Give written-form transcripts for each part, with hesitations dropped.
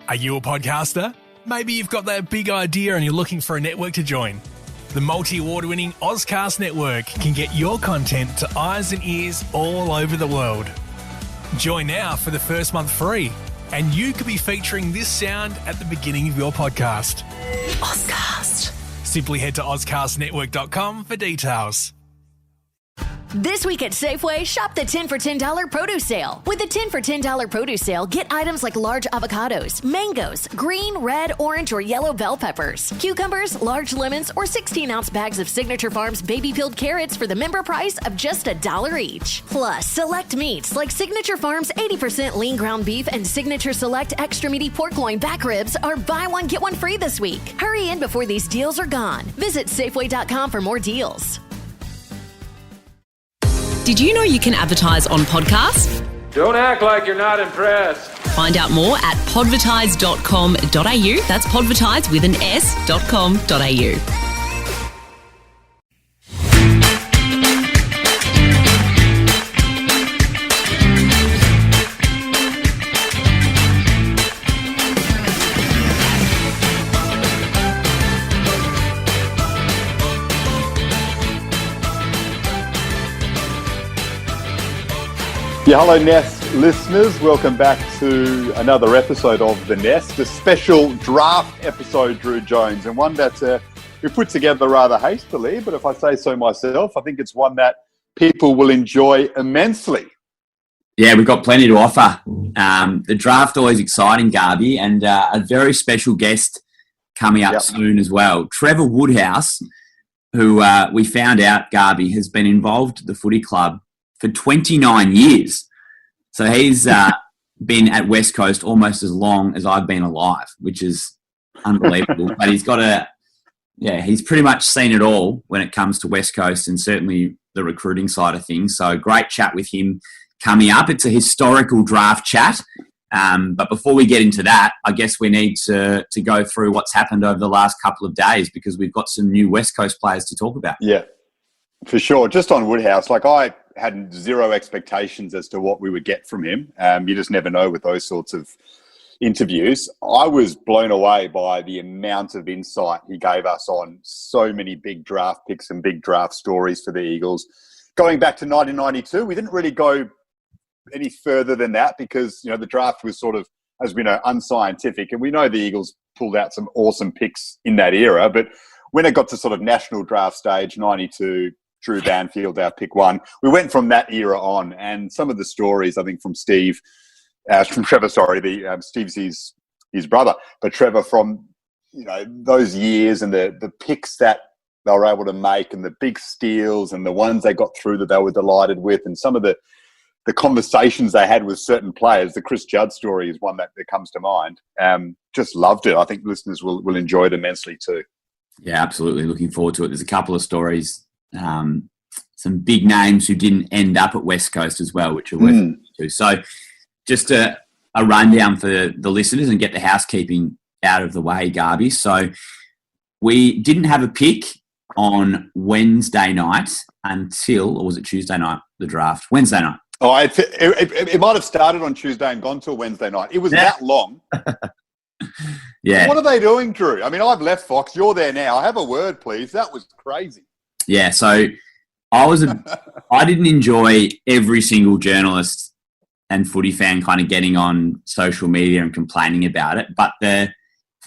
Are you a podcaster? Maybe you've got that big idea and you're looking for a network to join. The multi-award-winning Ozcast Network can get your content to eyes and ears all over the world. Join now for the first month free, and you could be featuring this sound at the beginning of your podcast. Ozcast. Simply head to ozcastnetwork.com for details. This week at Safeway, shop the 10 for $10 produce sale. With the 10 for $10 produce sale, get items like large avocados, mangoes, green, red, orange, or yellow bell peppers, cucumbers, large lemons, or 16-ounce bags of Signature Farms baby-peeled carrots for the member price of just $1 each. Plus, select meats like Signature Farms 80% lean ground beef and Signature Select extra meaty pork loin back ribs are buy one, get one free this week. Hurry in before these deals are gone. Visit Safeway.com for more deals. Did you know you can advertise on podcasts? Don't act like you're not impressed. Find out more at podvertise.com.au. That's podvertise with an s.com.au. Yeah, hello Nest listeners, welcome back to another episode of The Nest, a special draft episode, Drew Jones, and one that we put together rather hastily, but if I say so myself, I think it's one that people will enjoy immensely. Yeah, we've got plenty to offer. The draft always exciting, Garby, and a very special guest coming up soon as well. Trevor Woodhouse, who we found out, Garby, has been involved at the footy club for 29 years. So he's been at West Coast almost as long as I've been alive, which is unbelievable. But he's got he's pretty much seen it all when it comes to West Coast and certainly the recruiting side of things. So great chat with him coming up. It's a historical draft chat. But before we get into that, I guess we need to go through what's happened over the last couple of days because we've got some new West Coast players to talk about. Yeah, for sure. Just on Woodhouse, I had zero expectations as to what we would get from him. You just never know with those sorts of interviews. I was blown away by the amount of insight he gave us on so many big draft picks and big draft stories for the Eagles. Going back to 1992, we didn't really go any further than that because, the draft was sort of, as we know, unscientific. And we know the Eagles pulled out some awesome picks in that era. But when it got to sort of national draft stage, 92, Drew Banfield, our pick one. We went from that era on, and some of the stories, I think, from Steve, from Trevor, Steve's his brother, but Trevor from, those years and the picks that they were able to make and the big steals and the ones they got through that they were delighted with and some of the conversations they had with certain players. The Chris Judd story is one that comes to mind. Just loved it. I think listeners will enjoy it immensely too. Yeah, absolutely. Looking forward to it. There's a couple of stories. Some big names who didn't end up at West Coast as well, which are worth listening to. So just a rundown for the listeners and get the housekeeping out of the way, Garby. So we didn't have a pick on Wednesday night until, or was it Tuesday night, the draft? Wednesday night. Oh, it might have started on Tuesday and gone till Wednesday night. It was that long. Yeah. What are they doing, Drew? I mean, I've left Fox. You're there now. Have a word, please. That was crazy. Yeah, so I didn't enjoy every single journalist and footy fan kind of getting on social media and complaining about it. But the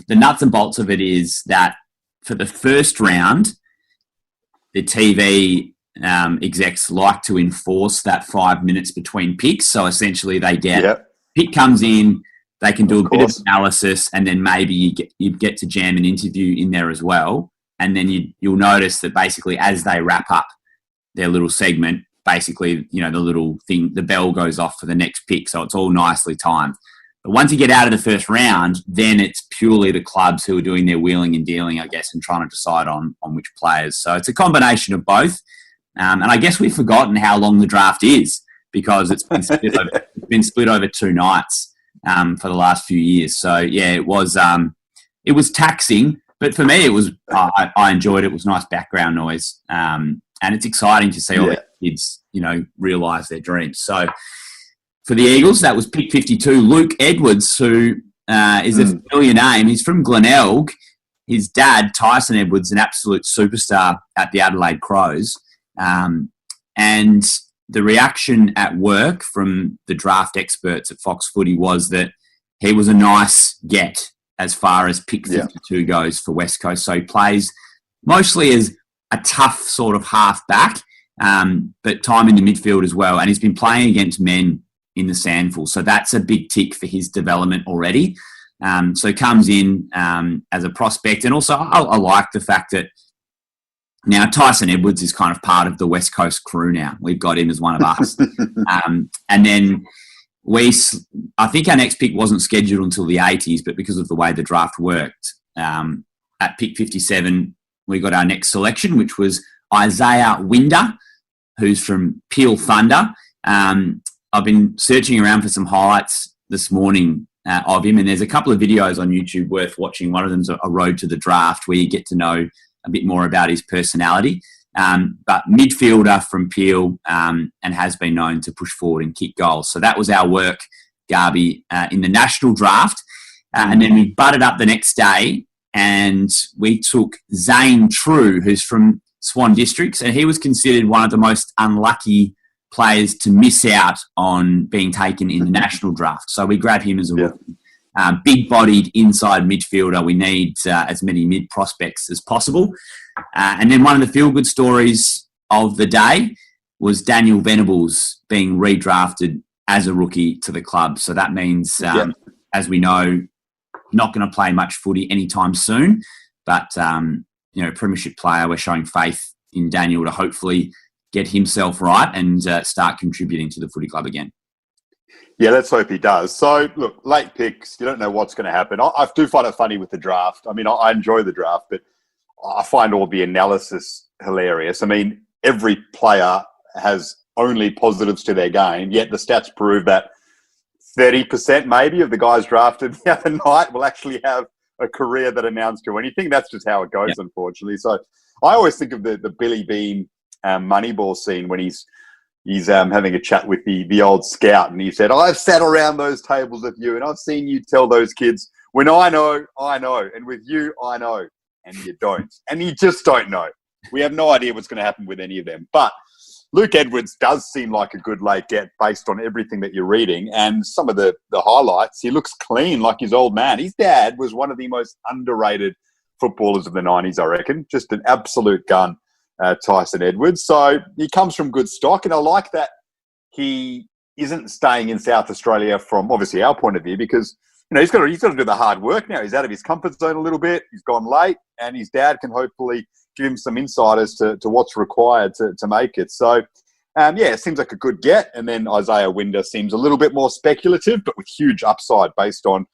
nuts and bolts of it is that for the first round, the TV execs like to enforce that 5 minutes between picks. So essentially they get pick comes in, they can do a bit of analysis, and then maybe you get to jam an interview in there as well. And then you'll notice that basically as they wrap up their little segment, basically, the little thing, the bell goes off for the next pick. So it's all nicely timed. But once you get out of the first round, then it's purely the clubs who are doing their wheeling and dealing, I guess, and trying to decide on which players. So it's a combination of both. And I guess we've forgotten how long the draft is because it's been split over 2 nights for the last few years. So, yeah, it was taxing. But for me, it was I enjoyed it. It was nice background noise. And it's exciting to see all the kids, realise their dreams. So for the Eagles, that was pick 52. Luke Edwards, who is a familiar name. He's from Glenelg. His dad, Tyson Edwards, an absolute superstar at the Adelaide Crows. And the reaction at work from the draft experts at Fox Footy was that he was a nice get as far as pick 52 goes for West Coast. So he plays mostly as a tough sort of half-back, but time in the midfield as well. And he's been playing against men in the sandful. So that's a big tick for his development already. So he comes in as a prospect. And also I like the fact that now Tyson Edwards is kind of part of the West Coast crew now. We've got him as one of us. And then I think our next pick wasn't scheduled until the 80s, but because of the way the draft worked, at pick 57, we got our next selection, which was Isaiah Winder, who's from Peel Thunder. I've been searching around for some highlights this morning of him, and there's a couple of videos on YouTube worth watching. One of them's a road to the draft where you get to know a bit more about his personality. But midfielder from Peel and has been known to push forward and kick goals. So that was our work, Garby, in the national draft. And then we butted up the next day and we took Zane True, who's from Swan Districts, and he was considered one of the most unlucky players to miss out on being taken in the national draft. So we grabbed him as a rookie. Big-bodied inside midfielder. We need as many mid prospects as possible. And then one of the feel-good stories of the day was Daniel Venables being redrafted as a rookie to the club. So that means, as we know, not going to play much footy anytime soon. But, premiership player, we're showing faith in Daniel to hopefully get himself right and start contributing to the footy club again. Yeah, let's hope he does. So, look, late picks, you don't know what's going to happen. I do find it funny with the draft. I mean, I enjoy the draft, but I find all the analysis hilarious. I mean, every player has only positives to their game, yet the stats prove that 30% maybe of the guys drafted the other night will actually have a career that amounts to anything. That's just how it goes, unfortunately. So I always think of the Billy Bean Moneyball scene when he's having a chat with the old scout, and he said, I've sat around those tables with you and I've seen you tell those kids, when I know, and with you, I know, and you don't. And you just don't know. We have no idea what's going to happen with any of them. But Luke Edwards does seem like a good late get based on everything that you're reading, and some of the highlights. He looks clean like his old man. His dad was one of the most underrated footballers of the 90s, I reckon. Just an absolute gun. Tyson Edwards. So he comes from good stock, and I like that he isn't staying in South Australia from obviously our point of view, because he's got to do the hard work now. He's out of his comfort zone a little bit. He's gone late, and his dad can hopefully give him some insight as to what's required to make it. So it seems like a good get. And then Isaiah Winder seems a little bit more speculative, but with huge upside based on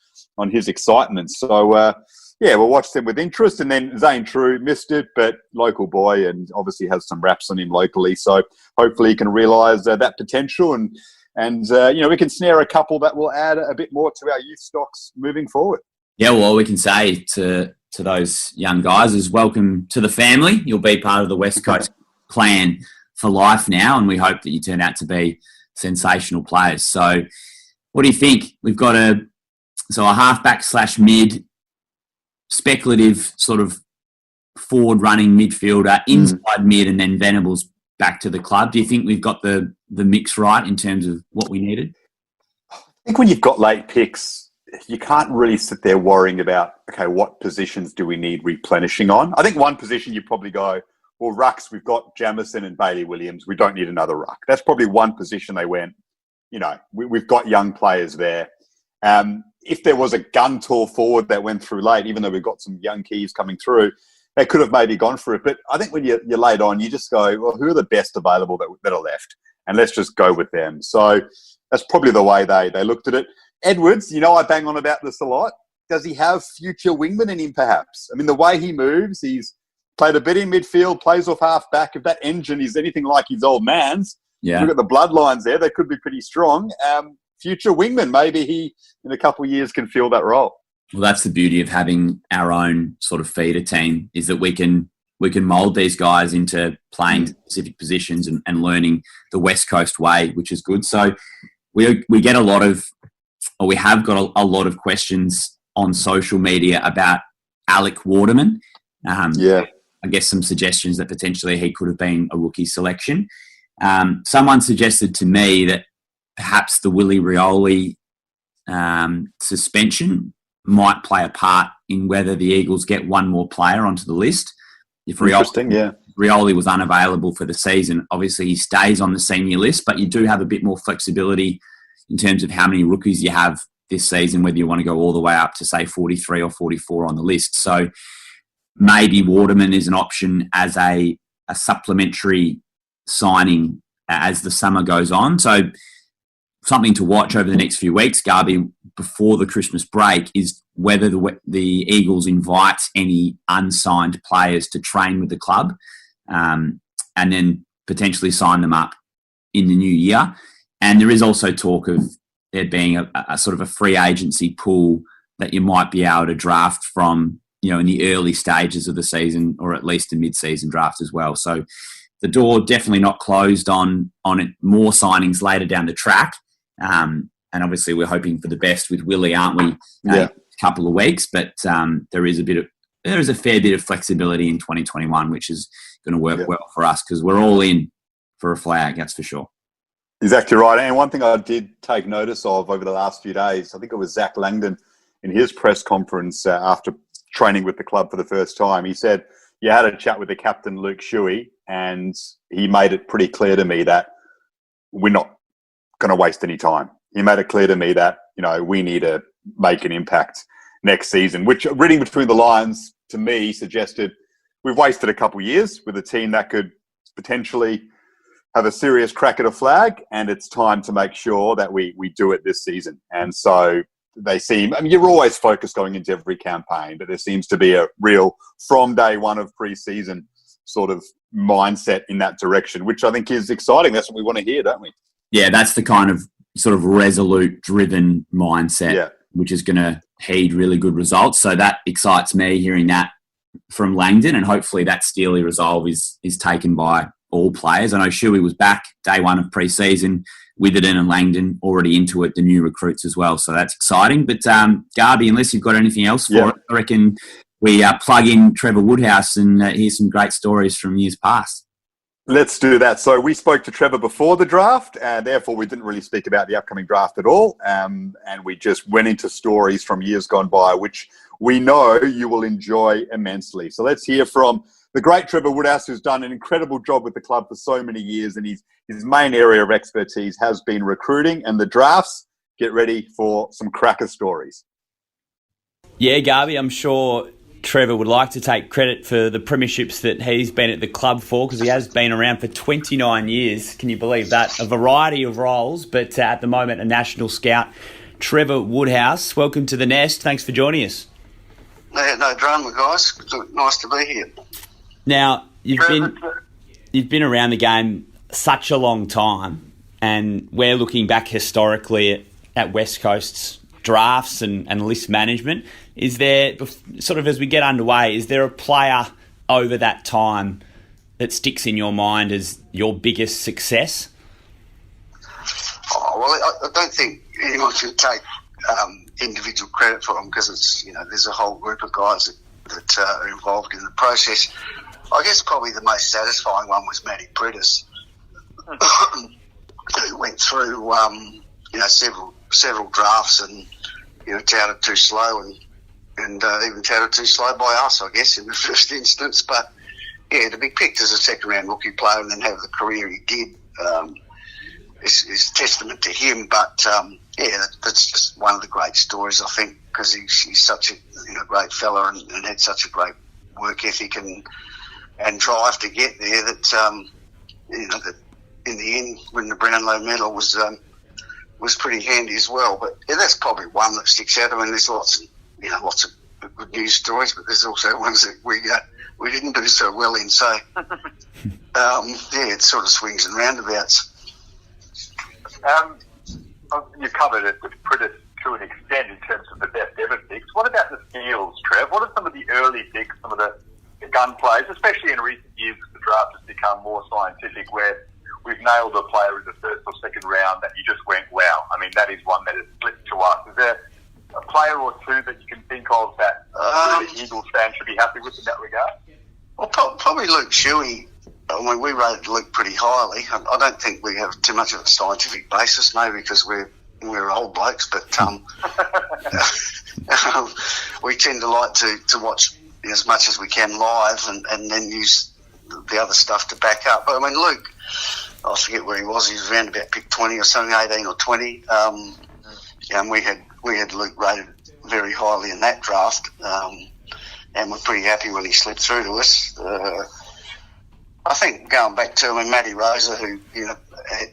his excitement. So we'll watch them with interest. And then Zane True missed it, but local boy and obviously has some raps on him locally. So hopefully he can realise that potential and we can snare a couple that will add a bit more to our youth stocks moving forward. Yeah, well, all we can say to those young guys is welcome to the family. You'll be part of the West Coast clan for life now, and we hope that you turn out to be sensational players. So what do you think? We've got a halfback / mid, speculative sort of forward-running midfielder, inside mid, and then Venables back to the club. Do you think we've got the mix right in terms of what we needed? I think when you've got late picks, you can't really sit there worrying about, okay, what positions do we need replenishing on? I think one position you probably go, well, rucks, we've got Jamison and Bailey Williams. We don't need another ruck. That's probably one position they went, we've got young players there. If there was a gun tall forward that went through late, even though we've got some young keys coming through, they could have maybe gone for it. But I think when you're late on, you just go, well, who are the best available that are left? And let's just go with them. So that's probably the way they looked at it. Edwards, I bang on about this a lot. Does he have future wingman in him, perhaps? I mean, the way he moves, he's played a bit in midfield, plays off half-back. If that engine is anything like his old man's, look at the bloodlines there. They could be pretty strong. Future wingman, maybe he, in a couple of years, can fill that role. Well, that's the beauty of having our own sort of feeder team, is that we can mould these guys into playing specific positions and learning the West Coast way, which is good. So we get a lot of we have got a lot of questions on social media about Alec Waterman. I guess some suggestions that potentially he could have been a rookie selection. Someone suggested to me that perhaps the Willie Rioli suspension might play a part in whether the Eagles get one more player onto the list. If Rioli was unavailable for the season, obviously he stays on the senior list, but you do have a bit more flexibility in terms of how many rookies you have this season, whether you want to go all the way up to, say, 43 or 44 on the list. So maybe Waterman is an option as a supplementary signing as the summer goes on. So something to watch over the next few weeks, Garby, before the Christmas break, is whether the Eagles invite any unsigned players to train with the club and then potentially sign them up in the new year. And there is also talk of there being a sort of a free agency pool that you might be able to draft from, in the early stages of the season, or at least a mid-season draft as well. So the door definitely not closed on it, more signings later down the track. And obviously we're hoping for the best with Willie, aren't we? A couple of weeks, but there is a fair bit of flexibility in 2021, which is going to work well for us because we're all in for a flag, that's for sure. Exactly right. And one thing I did take notice of over the last few days, I think it was Zach Langdon in his press conference after training with the club for the first time. He said, you had a chat with the captain, Luke Shuey, and he made it pretty clear to me that we're not going to waste any time. He made it clear to me that, we need to make an impact next season, which, reading between the lines, to me suggested we've wasted a couple of years with a team that could potentially have a serious crack at a flag, and it's time to make sure that we do it this season. And so they seem, you're always focused going into every campaign, but there seems to be a real, from day one of pre-season, sort of mindset in that direction, which I think is exciting. That's what we want to hear, don't we? Yeah, that's the kind of sort of resolute, driven mindset, which is going to heed really good results. So that excites me, hearing that from Langdon, and hopefully that steely resolve is taken by all players. I know Shuey was back day one of pre-season, Witherden and Langdon already into it, the new recruits as well. So that's exciting. But Garby, unless you've got anything else for it, I reckon we plug in Trevor Woodhouse and hear some great stories from years past. Let's do that. So we spoke to Trevor before the draft, and therefore we didn't really speak about the upcoming draft at all. And we just went into stories from years gone by, which we know you will enjoy immensely. So let's hear from the great Trevor Woodhouse, who's done an incredible job with the club for so many years, and his main area of expertise has been recruiting and the drafts. Get ready for some cracker stories. Yeah, Garby, I'm sure Trevor would like to take credit for the premierships that he's been at the club for, because he has been around for 29 years. Can you believe that? A variety of roles, but at the moment a national scout. Trevor Woodhouse, welcome to the Nest. Thanks for joining us. No drama, guys. It's nice to be here. Now, you've been around the game such a long time, and we're looking back historically at West Coast's drafts and list management. Is there, sort of as we get underway, is there a player over that time that sticks in your mind as your biggest success? Oh, well, I don't think anyone should take individual credit for them, because it's, there's a whole group of guys that are involved in the process. I guess probably the most satisfying one was Matty Pritis, who went through several drafts and touted too slow and even touted too slow by us, I guess, in the first instance. But to be picked as a second round rookie player and then have the career he did is testament to him. But that's just one of the great stories, I think, because he's such a great fella and had such a great work ethic and drive to get there that that in the end, winning the Brownlow medal was pretty handy as well. But that's probably one that sticks out. I mean, there's lots of good news stories, but there's also ones that we didn't do so well in. So it sort of swings and roundabouts. You covered it with Pritis to an extent in terms of the best ever picks. What about the steals, Trev? What are some of the early picks, some of the gun plays, especially in recent years as the draft has become more scientific, where we've nailed a player in the first or second round that you just went, wow. I mean, that is one that has slipped to us. Is or two that you can think of that the Eagles fans should be happy with in that regard? Well, probably Luke Shuey. I mean, we rated Luke pretty highly. I don't think we have too much of a scientific basis, maybe because we're old blokes, but we tend to like to watch as much as we can live and then use the other stuff to back up. But I mean, Luke, I forget where he was. He was around about pick 20 or something, 18 or 20. And we had Luke rated very highly in that draft, and we're pretty happy when he slipped through to us. I think going back to Matty Rosa, who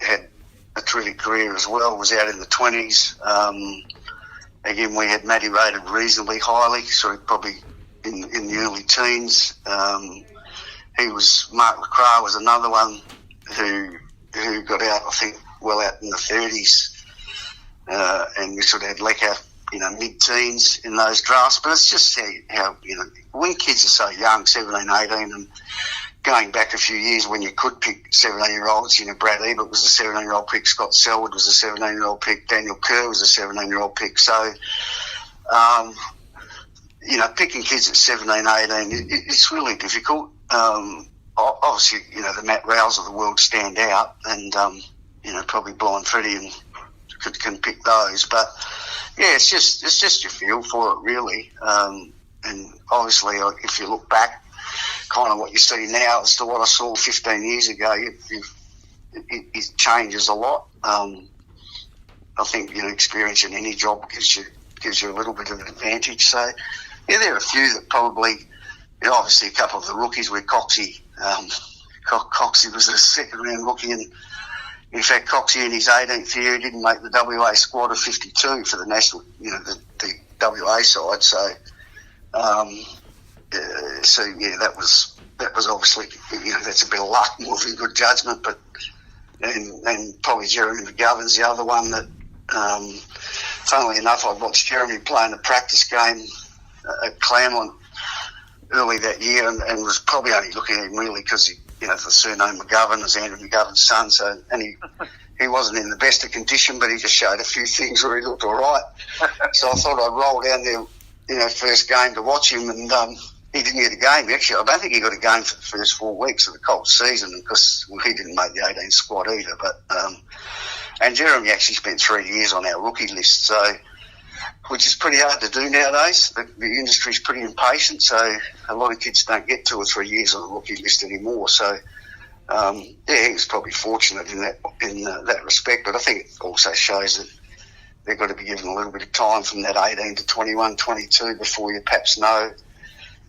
had a terrific career as well, was out in the 20s. Again, we had Matty rated reasonably highly, so probably in the early teens. Mark LaCroix was another one who got out, I think, well out in the 30s, and we sort of had Lecker, mid-teens in those drafts. But it's just how when kids are so young, 17, 18, and going back a few years when you could pick 17-year-olds, Brad Ebert was a 17-year-old pick, Scott Selwood was a 17-year-old pick, Daniel Kerr was a 17-year-old pick. So, picking kids at 17, 18, it's really difficult. Obviously, the Matt Rows of the world stand out, and probably Blind Freddie and can pick those. But yeah, it's just your feel for it, really. And obviously, if you look back, kind of what you see now as to what I saw 15 years ago, it changes a lot. I think experience in any job gives you a little bit of an advantage. So yeah, there are a few that probably. Obviously, a couple of the rookies were Coxie. Coxie was a second-round rookie, and in fact, Coxie in his 18th year didn't make the WA squad of 52 for the national, the WA side. So, that was obviously, that's a bit of luck more than good judgment. But and probably Jeremy McGovern's the other one that, funnily enough, I watched Jeremy playing a practice game at Claremont early that year, and was probably only looking at him really because the surname McGovern was Andrew McGovern's son. So, and he wasn't in the best of condition, but he just showed a few things where he looked all right. So I thought I'd roll down there, first game to watch him, and he didn't get a game. Actually, I don't think he got a game for the first 4 weeks of the Colts season because he didn't make the 18 squad either. But and Jeremy actually spent 3 years on our rookie list, so. Which is pretty hard to do nowadays. The industry's pretty impatient, so a lot of kids don't get 2 or 3 years on the rookie list anymore. So, he was probably fortunate in that respect. But I think it also shows that they've got to be given a little bit of time from that 18 to 21, 22 before you perhaps know,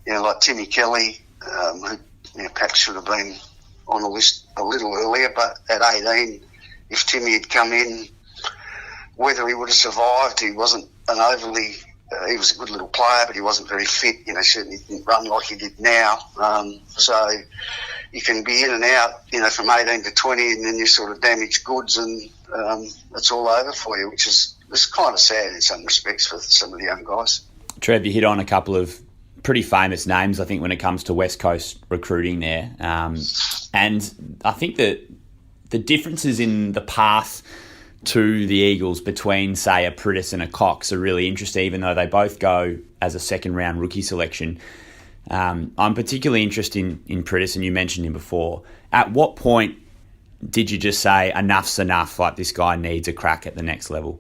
like Timmy Kelly, who perhaps should have been on the list a little earlier. But at 18, if Timmy had come in, whether he would have survived, he wasn't he was a good little player, but he wasn't very fit. Certainly didn't run like he did now. So you can be in and out, from 18 to 20, and then you sort of damage goods, and it's all over for you, which is kind of sad in some respects for some of the young guys. Trev, you hit on a couple of pretty famous names, I think, when it comes to West Coast recruiting there. And I think that the differences in the path to the Eagles between, say, a Pritis and a Cox are really interesting, even though they both go as a second-round rookie selection. I'm particularly interested in Pritis, and you mentioned him before. At what point did you just say, enough's enough, like this guy needs a crack at the next level?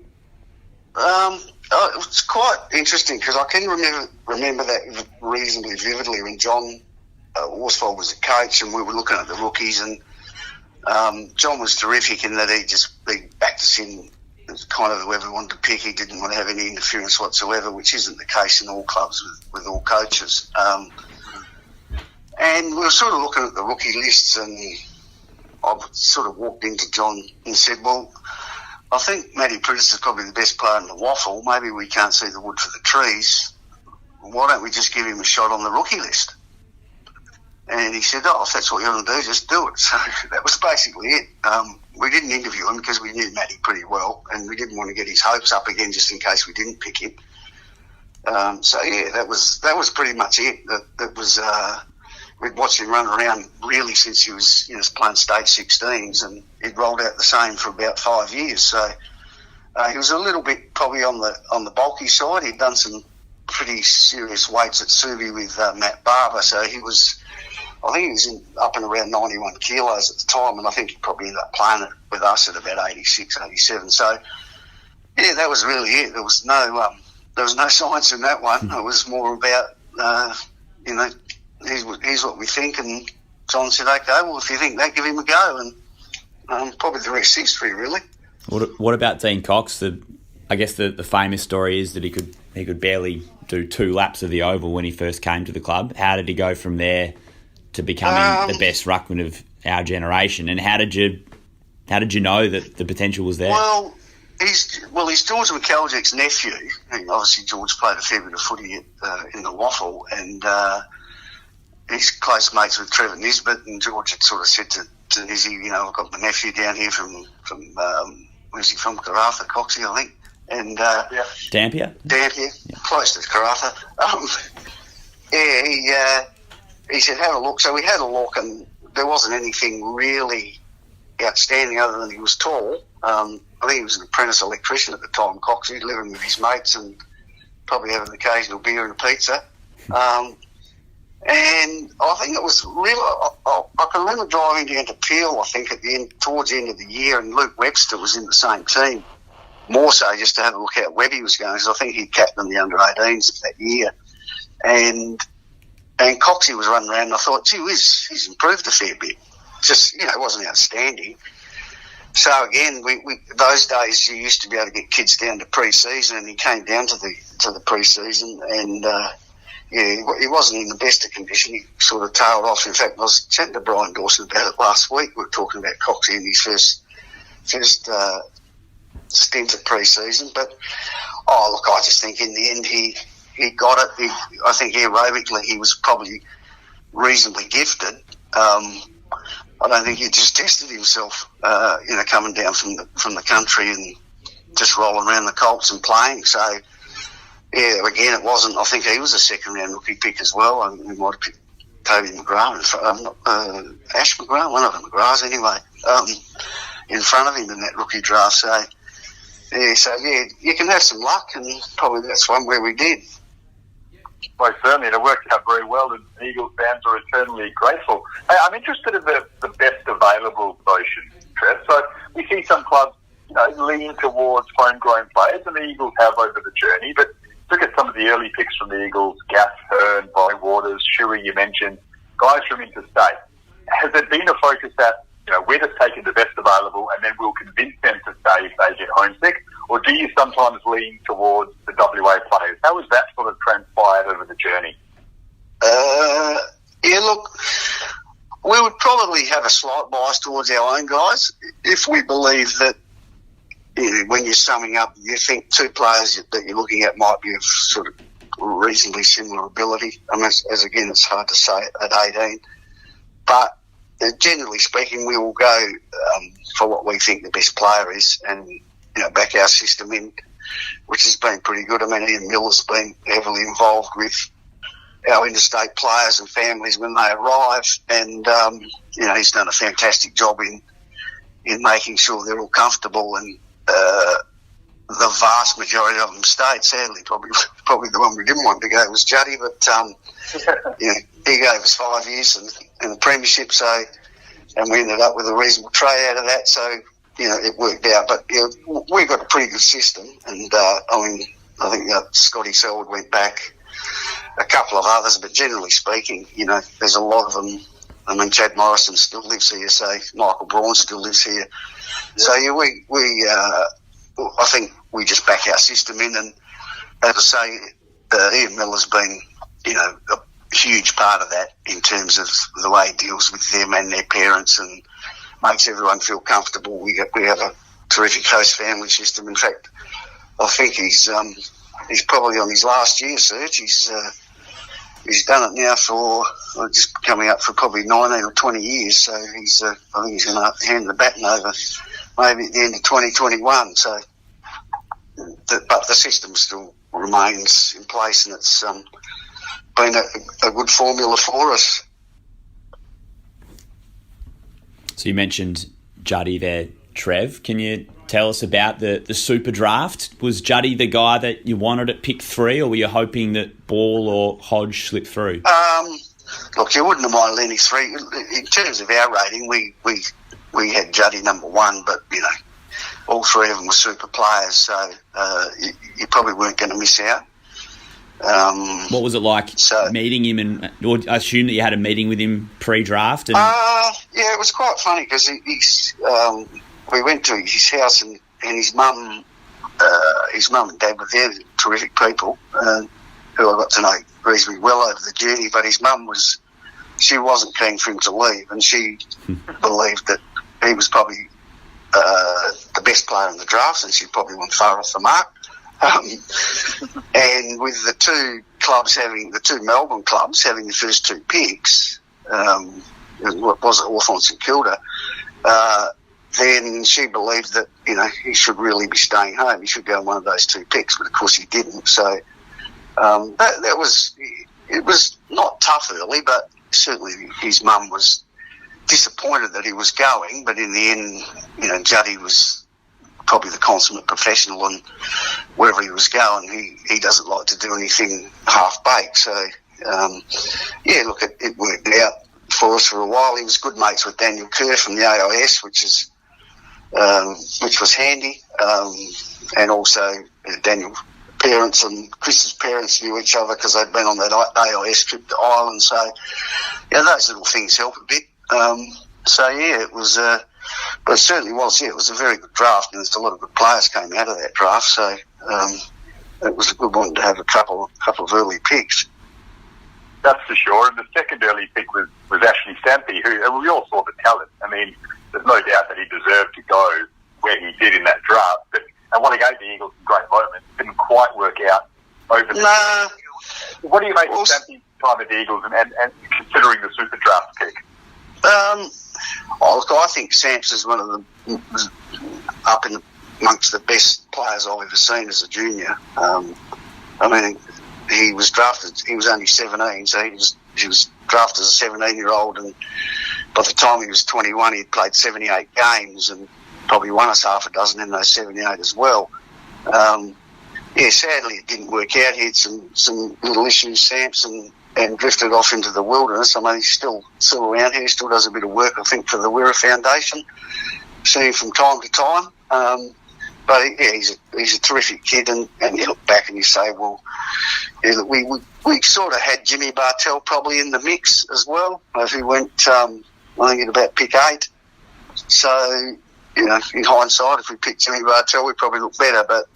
It's quite interesting because I can remember that reasonably vividly when John Worsfold was a coach and we were looking at the rookies, and John was terrific in that he backed us in kind of whoever he wanted to pick. He didn't want to have any interference whatsoever, which isn't the case in all clubs with all coaches. And we were sort of looking at the rookie lists, and I sort of walked into John and said, well, I think Matty Pritis is probably the best player in the waffle. Maybe we can't see the wood for the trees. Why don't we just give him a shot on the rookie list? And he said, if that's what you want to do, just do it. So that was basically it. We didn't interview him because we knew Matty pretty well, and we didn't want to get his hopes up again just in case we didn't pick him. That was pretty much it. That was we'd watched him run around really since he was playing state 16s, and he'd rolled out the same for about 5 years. So He was a little bit probably on the bulky side. He'd done some pretty serious weights at Subi with Matt Barber, so he was, I think he was up and around 91 kilos at the time, and I think he probably ended up playing it with us at about 86, 87. So, yeah, that was really it. There was no science in that one. It was more about, here's what we think, and John said, okay, well, if you think that, give him a go, and probably the rest history, really. What about Dean Cox? I guess the famous story is that he could barely do 2 laps of the oval when he first came to the club. How did he go from there to becoming the best ruckman of our generation? And how did you know that the potential was there? Well, he's George McKeljick's nephew. And obviously, George played a fair bit of footy in the Waffle, and he's close mates with Trevor Nisbet. And George had sort of said to Izzy, I've got my nephew down here from where's he from? Karratha, Coxie, I think. And Dampier, close to Karratha. He said, have a look. So we had a look, and there wasn't anything really outstanding other than he was tall. I think he was an apprentice electrician at the time, Coxie, living with his mates and probably having an occasional beer and a pizza. And I think it was really, I can remember driving down to Peel, I think, towards the end of the year, and Luke Webster was in the same team, more so just to have a look how Webby was going, because I think he captained the under-18s of that year. And Coxie was running around, and I thought, gee whiz, he's improved a fair bit. Just, it wasn't outstanding. So again, we those days you used to be able to get kids down to pre-season, and he came down to the pre-season, and he wasn't in the best of condition. He sort of tailed off. In fact, I was chatting to Brian Dawson about it last week. We were talking about Coxie in his first stint at pre-season. But, look, I just think in the end he got it. I think aerobically he was probably reasonably gifted. I don't think he just tested himself, coming down from the country and just rolling around the Colts and playing. So, yeah, again, it wasn't. I think he was a second-round rookie pick as well. I think we might have picked Toby McGrath, Ash McGrath, one of the McGraths anyway, in front of him in that rookie draft. So, you can have some luck, and probably that's one where we did. Well, certainly, it worked out very well, and Eagles fans are eternally grateful. Hey, I'm interested in the best available notion, Trev. So we see some clubs, lean towards homegrown players, and the Eagles have over the journey. But look at some of the early picks from the Eagles: Gaff, Hearn, Bobby Waters, Shuey, you mentioned, guys from interstate. Has there been a focus that we're just taking the best available, and then we'll convince them to stay if they get homesick? Or do you sometimes lean towards the WA players? How has that sort of transpired over the journey? Look, we would probably have a slight bias towards our own guys if we believe that when you're summing up, you think 2 players that you're looking at might be of sort of reasonably similar ability. I mean, as again, it's hard to say at 18. But generally speaking, we will go for what we think the best player is and back our system in, which has been pretty good. I mean, Ian Miller's been heavily involved with our interstate players and families when they arrive, and he's done a fantastic job in making sure they're all comfortable, and the vast majority of them stayed. Sadly, probably the one we didn't want to go was Juddy, but he gave us 5 years in the premiership, and we ended up with a reasonable trade out of that. So it worked out. But we've got a pretty good system, and I think Scotty Selwood went back, a couple of others, but generally speaking, there's a lot of them. I mean, Chad Morrison still lives here, so Michael Braun still lives here. So I think we just back our system in, and as I say, Ian Miller's been, a huge part of that in terms of the way he deals with them and their parents and makes everyone feel comfortable. We have a terrific host family system. In fact, I think he's probably on his last year, Serge. He's done it now for just coming up for probably 19 or 20 years. So I think he's going to hand the baton over maybe at the end of 2021. So, but the system still remains in place, and it's been a good formula for us. So you mentioned Juddy there, Trev. Can you tell us about the super draft? Was Juddy the guy that you wanted at pick 3, or were you hoping that Ball or Hodge slipped through? Look, you wouldn't have minded Lenny 3. In terms of our rating, we had Juddy number 1, but, you know, all 3 of them were super players, so you probably weren't going to miss out. What was it like meeting him, or I assume that you had a meeting with him pre-draft? Yeah, it was quite funny because we went to his house and his mum and dad were there, terrific people, who I got to know reasonably well over the journey, but his mum she wasn't keen for him to leave, and she believed that he was probably the best player in the draft, and she probably went far off the mark. And with the two Melbourne clubs having the first 2 picks, what was it, Hawthorn St Kilda, then she believed that, you know, he should really be staying home. He should go on one of those 2 picks, but of course he didn't. So it was not tough early, but certainly his mum was disappointed that he was going. But in the end, you know, Juddy was probably the consummate professional, and wherever he was going, he doesn't like to do anything half-baked. So, look, it worked out for us for a while. He was good mates with Daniel Kerr from the AIS, which was handy, and also Daniel's parents and Chris's parents knew each other because they'd been on that AIS trip to Ireland. So, yeah, those little things help a bit. It was... but it certainly was, it was a very good draft, and there's a lot of good players came out of that draft, so it was a good one to have a couple of early picks. That's for sure, and the second early pick was Ashley Stampy, who we all saw the talent. I mean, there's no doubt that he deserved to go where he did in that draft, and what he gave the Eagles some great moments, didn't quite work out over the years. What do you make of Stampy's time at the Eagles and considering the super draft pick? Look, I think Samps is one of the up in amongst the best players I've ever seen as a junior. I mean, he was drafted. He was only 17, so he was drafted as a 17-year-old, and by the time he was 21, he'd played 78 games and probably won us half a dozen in those 78 as well. Sadly it didn't work out. He had some little issues, Samps, and drifted off into the wilderness. I mean, he's still around here. He still does a bit of work, I think, for the Wirra Foundation. See him from time to time. But he's a terrific kid, and you look back and you say, well, we sort of had Jimmy Bartell probably in the mix as well, who went, I think, at about pick 8. So, you know, in hindsight, if we picked Jimmy Bartell, we'd probably look better. But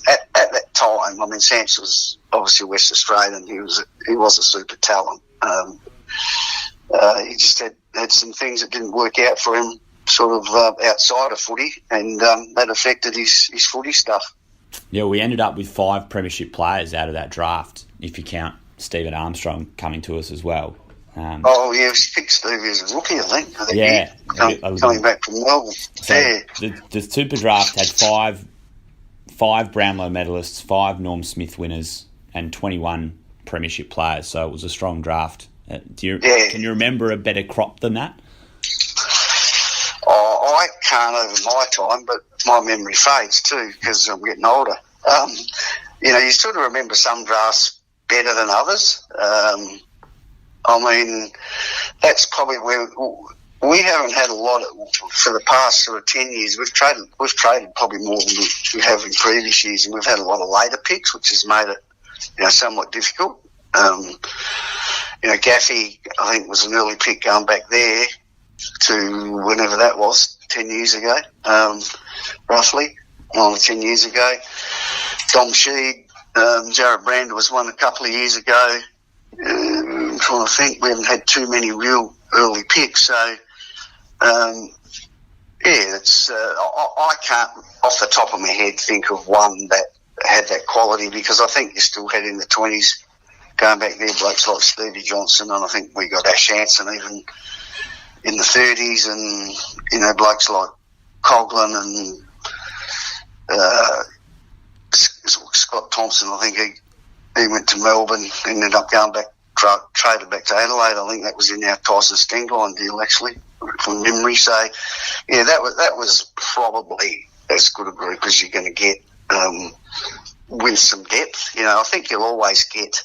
at that time, I mean, Samps was obviously West Australian. He was a super talent. He just had some things that didn't work out for him, sort of outside of footy, and that affected his footy stuff. Yeah, we ended up with 5 premiership players out of that draft, if you count Stephen Armstrong coming to us as well. We picked Stevie as a rookie, I think. Coming back from Melbourne. So the Super Draft had five Brownlow medalists, 5 Norm Smith winners, and 21 premiership players. So it was a strong draft. Can you remember a better crop than that? I can't over my time, but my memory fades too because I'm getting older. You sort of remember some drafts better than others. I mean, that's probably where we haven't had a lot for the past sort of 10 years. We've traded probably more than we have in previous years, and we've had a lot of later picks, which has made it, somewhat difficult. Gaffey, I think, was an early pick going back there to whenever that was, 10 years ago, roughly, 10 years ago. Dom Sheed, Jared Brand was one a couple of years ago. I'm trying to think. We haven't had too many real early picks, so it's. I can't, off the top of my head, think of one that had that quality because I think you still had in the 20s, going back there, blokes like Stevie Johnson, and I think we got Ash Hansen even in the 30s, and blokes like Coughlin and Scott Thompson. I think he went to Melbourne, ended up going back traded back to Adelaide. I think that was in our Tyson Stengline deal, actually, from memory. So, yeah, that was probably as good a group as you're going to get with some depth. You know, I think you'll always get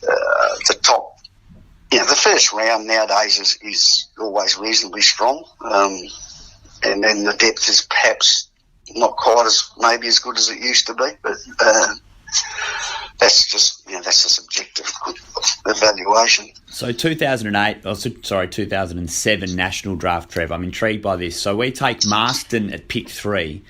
the top. You know, the first round nowadays is always reasonably strong, and then the depth is perhaps not quite as good as it used to be, but that's just, you know, that's a subjective evaluation. So 2007 national draft, Trev. I'm intrigued by this. So we take Marston at pick 3,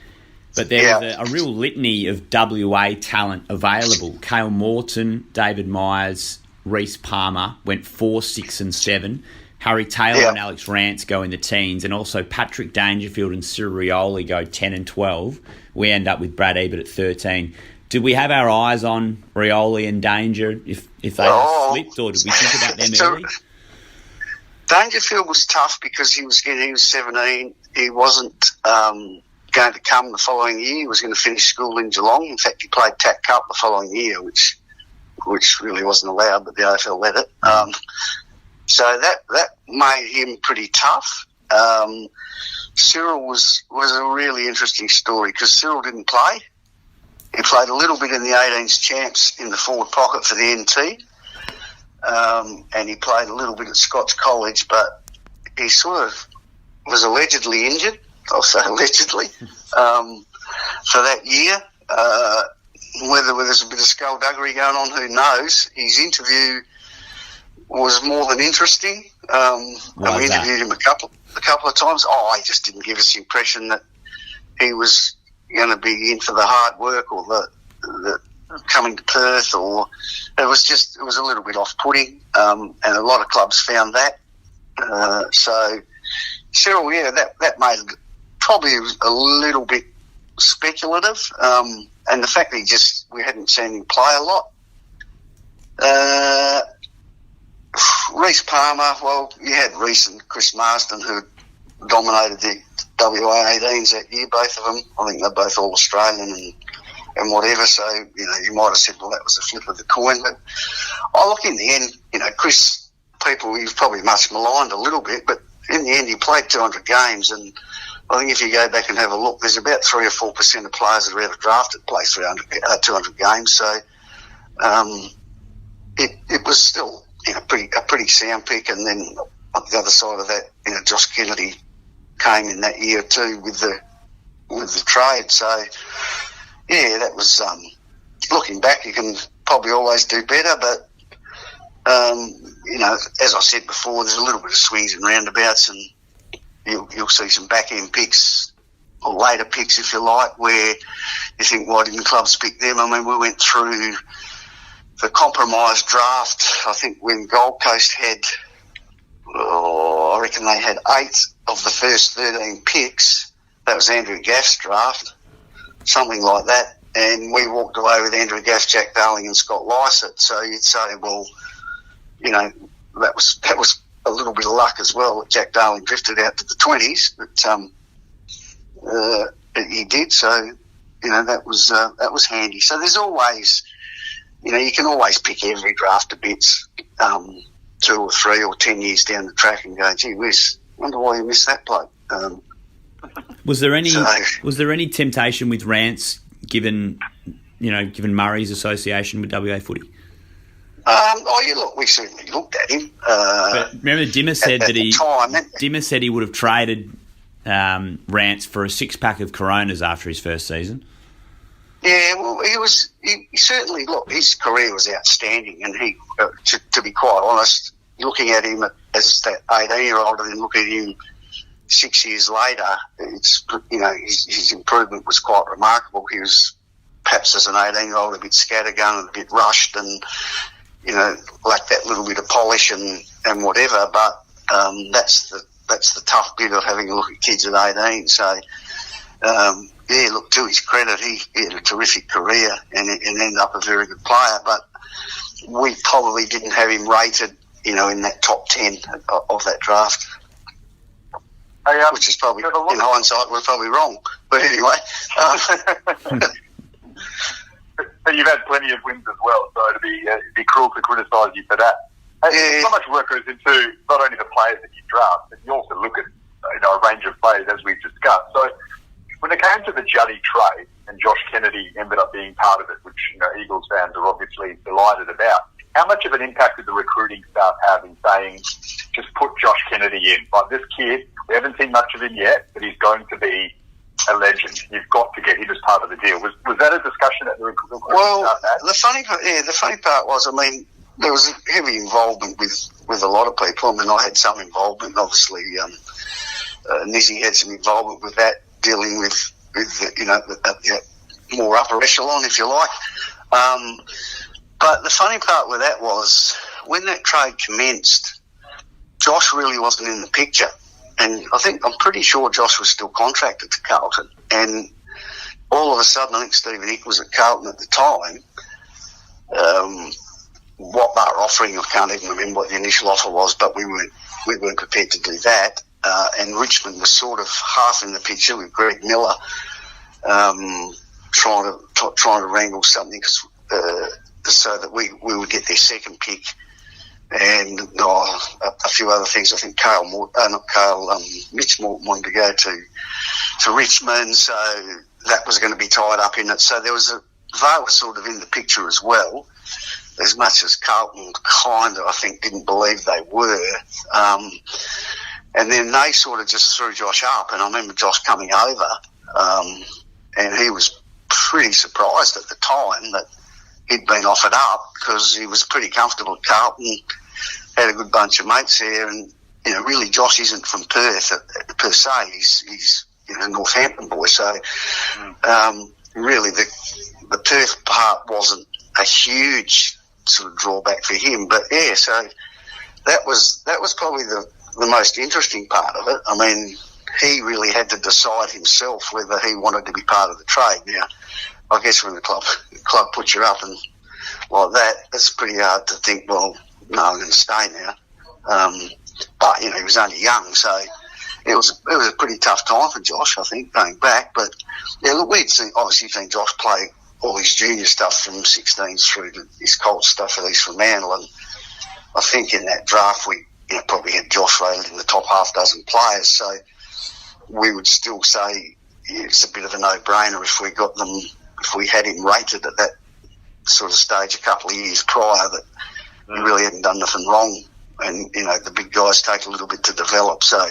but there was a real litany of WA talent available. Cale Morton, David Myers, Reece Palmer went 4, 6 and 7. Harry Taylor and Alex Rance go in the teens, and also Patrick Dangerfield and Cyril Rioli go 10 and 12. We end up with Brad Ebert at 13. Did we have our eyes on Rioli and Danger if they slipped, or did we think about them early? Dangerfield was tough because he was 17. He wasn't going to come the following year. He was going to finish school in Geelong. In fact, he played TAC Cup the following year, which really wasn't allowed, but the AFL let it. So that made him pretty tough. Cyril was a really interesting story because Cyril didn't play. He played a little bit in the 18s champs in the forward pocket for the NT, and he played a little bit at Scots College, but he sort of was allegedly injured, I'll say allegedly, for that year. Whether there's a bit of skullduggery going on, who knows? His interview was more than interesting. And we interviewed him a couple of times. He just didn't give us the impression that he was going to be in for the hard work or the coming to Perth, or it was a little bit off-putting, and a lot of clubs found that. So Cyril, that made it probably a little bit speculative, and the fact that we hadn't seen him play a lot. Reece Palmer, well, you had Reece and Chris Marsden who dominated the WA 18s that year, both of them. I think they're both all Australian and whatever, so, you know, you might have said, well, that was a flip of the coin. But look, in the end, you know, Chris, he's probably much maligned a little bit, but in the end he played 200 games, and I think if you go back and have a look, there's about 3 or 4% of players that are ever drafted play 200 games, so it was still, you know, a pretty sound pick. And then on the other side of that, you know, Josh Kennedy came in that year too with the trade. So yeah, that was looking back, you can probably always do better, but you know, as I said before, there's a little bit of swings and roundabouts, and you'll see some back end picks or later picks, if you like, where you think, why didn't clubs pick them? I mean, we went through the compromise draft, I think, when Gold Coast had, I reckon they had 8 of the first 13 picks. That was Andrew Gaff's draft, something like that. And we walked away with Andrew Gaff, Jack Darling and Scott Lysett. So you'd say, well, you know, that was a little bit of luck as well. Jack Darling drifted out to the 20s, but he did. So, you know, that was handy. So there's always, you know, you can always pick every draft to bits 2 or 3 or 10 years down the track and go, gee whiz, wonder why you missed that bloke. Was there any temptation with Rance given Murray's association with WA footy? Look, we certainly looked at him. But remember, Dimmer said Dimmer said he would have traded Rance for a 6-pack of Coronas after his first season. Yeah, well, he certainly, look, his career was outstanding, and he, to be quite honest, looking at him as that 18-year-old and then looking at him 6 years later, it's, you know, his improvement was quite remarkable. He was, perhaps as an 18-year-old, a bit scattergun and a bit rushed, and, you know, like that little bit of polish and whatever, but that's the tough bit of having a look at kids at 18. So, yeah, look, to his credit, he had a terrific career and ended up a very good player, but we probably didn't have him rated, you know, in that top 10 of that draft. Which is probably, in hindsight, we're probably wrong. But anyway. But you've had plenty of wins as well, so it'd be cruel to criticise you for that. So much work goes into not only the players that you draft, but you also look at a range of players, as we've discussed. So when it came to the Juddy trade, and Josh Kennedy ended up being part of it, which Eagles fans are obviously delighted about, how much of an impact did the recruiting staff have in saying, just put Josh Kennedy in? Like, this kid, we haven't seen much of him yet, but he's going to be a legend. You've got to get him as part of the deal. Was that a discussion that the recruiting staff had? The funny part was, I mean, there was heavy involvement with a lot of people. I mean, I had some involvement, obviously. Nizzy had some involvement with that, dealing with the more upper echelon, if you like. But the funny part with that was, when that trade commenced, Josh really wasn't in the picture. And I'm pretty sure Josh was still contracted to Carlton. And all of a sudden, I think Stephen Hick was at Carlton at the time. What they were offering, I can't even remember what the initial offer was, but we weren't prepared to do that. And Richmond was sort of half in the picture with Greg Miller, trying to wrangle something so that we would get their second pick, and a few other things. I think Mitch Morton wanted to go to Richmond, so that was going to be tied up in it. So they were sort of in the picture as well, as much as Carlton kind of, I think, didn't believe they were. And then they sort of just threw Josh up, and I remember Josh coming over, and he was pretty surprised at the time that he'd been offered up, because he was pretty comfortable at Carlton, had a good bunch of mates there, and really Josh isn't from Perth per se. He's a Northampton boy, so really the Perth part wasn't a huge sort of drawback for him. But yeah, so that was probably the most interesting part of it. I mean, he really had to decide himself whether he wanted to be part of the trade. Now, I guess when the club puts you up and like that, it's pretty hard to think, well, no, I'm going to stay now. But he was only young, so it was a pretty tough time for Josh, I think, going back. But yeah, look, we'd obviously seen Josh play all his junior stuff from 16s through to his Colts stuff, at least from Manly. And I think in that draft we probably had Josh rated in the top half dozen players, so we would still say it's a bit of a no-brainer if we had him rated at that sort of stage a couple of years prior, that he really hadn't done nothing wrong, and the big guys take a little bit to develop. So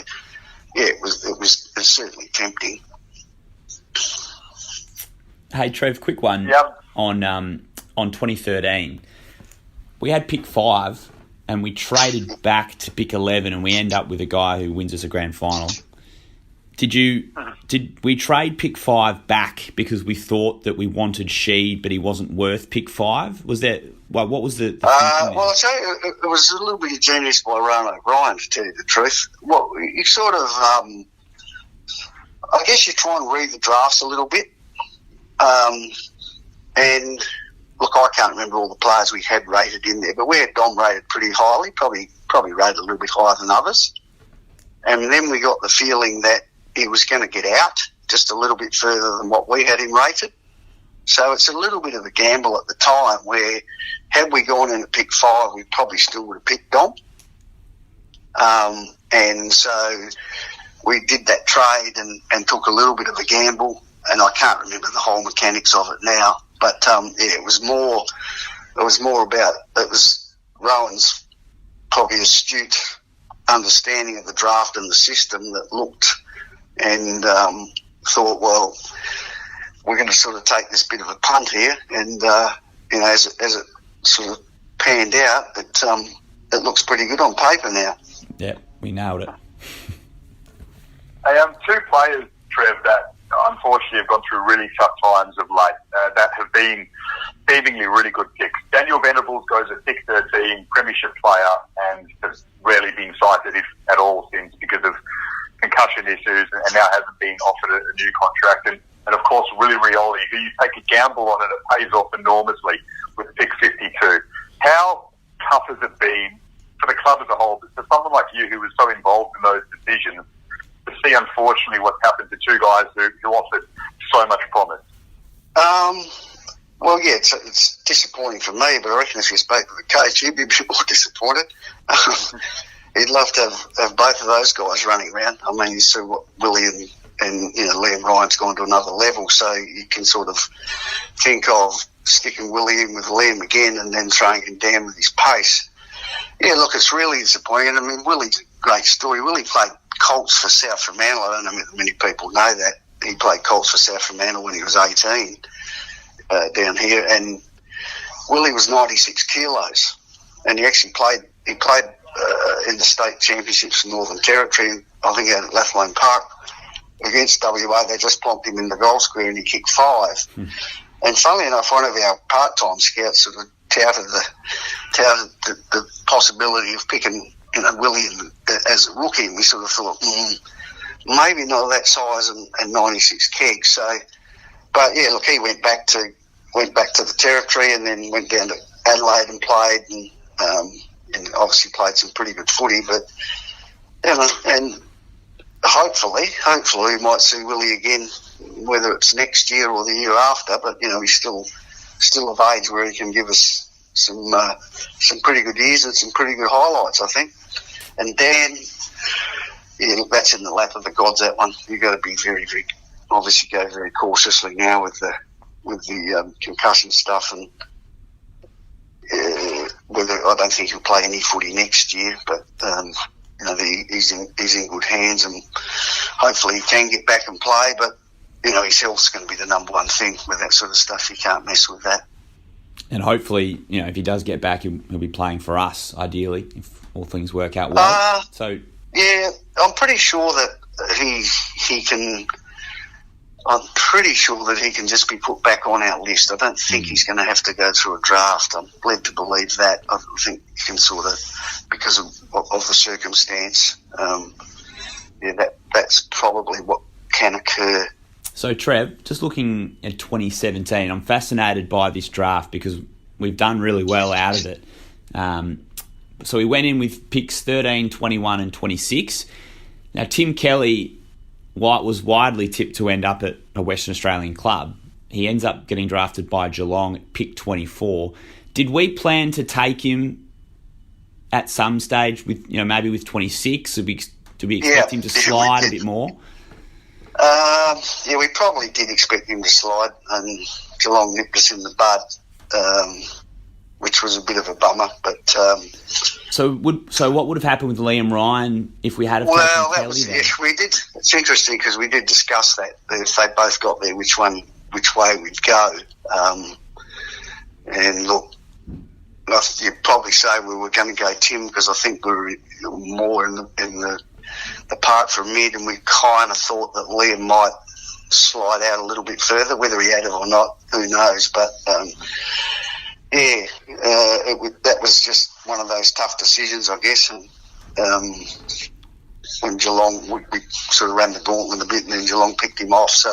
yeah, it was certainly tempting. Hey Trev, quick one. Yep. On 2013, we had pick 5 and we traded back to pick 11, and we end up with a guy who wins us a grand final. Did we trade pick 5 back because we thought that we wanted Sheed, but he wasn't worth pick 5? Was that what was the well, I'll tell you, it was a little bit of genius by Ron O'Brien, to tell you the truth. Well, you sort of, I guess you try and read the drafts a little bit, and look, I can't remember all the players we had rated in there, but we had Dom rated pretty highly, probably rated a little bit higher than others. And then we got the feeling that he was going to get out just a little bit further than what we had him rated. So it's a little bit of a gamble at the time, where had we gone in at pick 5, we probably still would have picked Dom. And so we did that trade and took a little bit of a gamble, and I can't remember the whole mechanics of it now. But it was more about, it was Rowan's probably astute understanding of the draft and the system that looked and thought, well, we're going to sort of take this bit of a punt here, and as it sort of panned out, it looks pretty good on paper now. Yeah, we nailed it. Hey, 2 players, Trev, that unfortunately have gone through really tough times of late, that have been seemingly really good picks. Daniel Venables goes at pick 13, premiership player, and has rarely been cited, if at all, since, because of concussion issues, and now hasn't been offered a new contract. And of course, Willie Rioli, who you take a gamble on and it pays off enormously with pick 52. How tough has it been for the club as a whole, for someone like you who was so involved in those decisions, to see, unfortunately, what's happened to 2 guys who offered so much promise? Well, yeah, it's disappointing for me, but I reckon if you spoke to the coach, he'd be a bit more disappointed. He'd love to have both of those guys running around. I mean, you see what Willie and Liam Ryan's gone to another level, so you can sort of think of sticking Willie in with Liam again and then throwing him down with his pace. Yeah, look, it's really disappointing. I mean, Willie's a great story. Willie played Colts for South Fremantle. I don't know if many people know that. He played Colts for South Fremantle when he was 18 down here, and Willie was 96 kilos, and he actually played in the state championships in Northern Territory, I think out at Lathlone Park against WA. They just plonked him in the goal square and he kicked 5. And funnily enough, one of our part-time scouts sort of touted the possibility of picking Willie as a rookie, and we sort of thought, maybe not that size and 96 kegs. So, but yeah, look, he went back to the Territory and then went down to Adelaide and played and obviously played some pretty good footy. But and hopefully we might see Willie again, whether it's next year or the year after. But he's still of age where he can give us some pretty good years and some pretty good highlights, I think. And Dan, yeah, look, that's in the lap of the gods, that one. You've got to be very, very, obviously go very cautiously now with the concussion stuff, and whether I don't think he'll play any footy next year, but he's in good hands, and hopefully he can get back and play. But his health's going to be the number one thing with that sort of stuff. You can't mess with that. And hopefully, if he does get back, he'll be playing for us, ideally, if all things work out well. Yeah, I'm pretty sure that he can. I'm pretty sure that he can just be put back on our list. I don't think he's going to have to go through a draft. I'm led to believe that. I think he can sort of, because of the circumstance. That's probably what can occur. So, Trev, just looking at 2017, I'm fascinated by this draft because we've done really well out of it. So we went in with picks 13, 21 and 26. Now, Tim Kelly was widely tipped to end up at a Western Australian club. He ends up getting drafted by Geelong at pick 24. Did we plan to take him at some stage with, maybe with 26? Do we expect him to slide a bit more? Yeah, we probably did expect him to slide, and Geelong nipped us in the bud, which was a bit of a bummer. But so what would have happened with Liam Ryan if we had? Well, that was we did. It's interesting because we did discuss that if they both got there, which way we'd go. And look, you'd probably say we were going to go Tim because I think we were more in the part for mid, and we kind of thought that Liam might slide out a little bit further. Whether he had it or not, who knows? But that was just one of those tough decisions, I guess. And when Geelong, we sort of ran the gauntlet a bit, and then Geelong picked him off. So,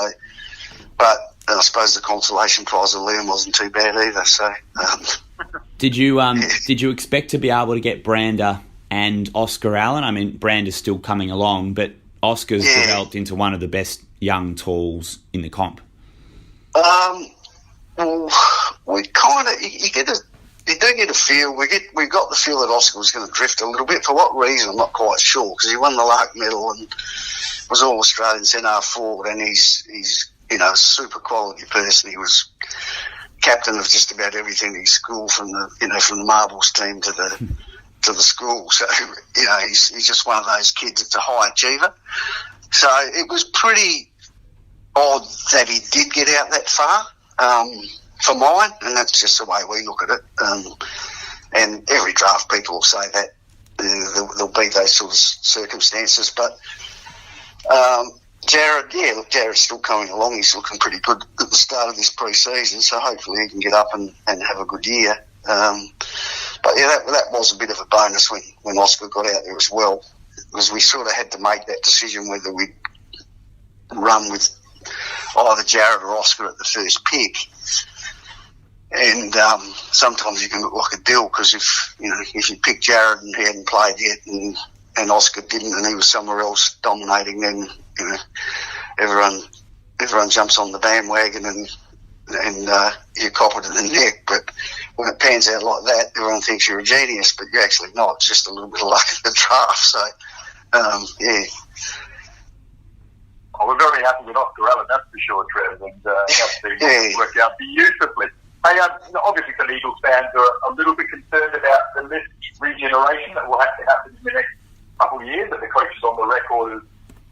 but I suppose the consolation prize of Liam wasn't too bad either. So, did you expect to be able to get Brander and Oscar Allen? I mean, Brander's still coming along, but Oscar's developed into one of the best young talls in the comp. Well, we kind of you do get a feel. We got the feel that Oscar was going to drift a little bit. For what reason, I'm not quite sure, because he won the Lark Medal and was All Australian centre forward, and he's a super quality person. He was captain of just about everything in his school, from the marbles team to the school. So he's just one of those kids that's a high achiever. So it was pretty odd that he did get out that far. For mine, and that's just the way we look at it. And every draft people will say that there'll be those sort of circumstances. But Jared's still coming along. He's looking pretty good at the start of this pre-season, so hopefully he can get up and have a good year. But yeah, that was a bit of a bonus when Oscar got out there as well, because we sort of had to make that decision whether we'd run with either Jared or Oscar at the first pick. And sometimes you can look like a deal, because if you pick Jared and he hadn't played yet, and Oscar didn't, and he was somewhere else dominating, then everyone jumps on the bandwagon, and and you cop it in the neck. But when it pans out like that, everyone thinks you're a genius, but you're actually not. It's just a little bit of luck in the draft. So, yeah. Oh, we're very happy with Oscar Allen, that's for sure, Trev, and that's worked out beautifully. Hey, obviously the Eagles fans are a little bit concerned about the list regeneration that will have to happen in the next couple of years, that the coach is on the record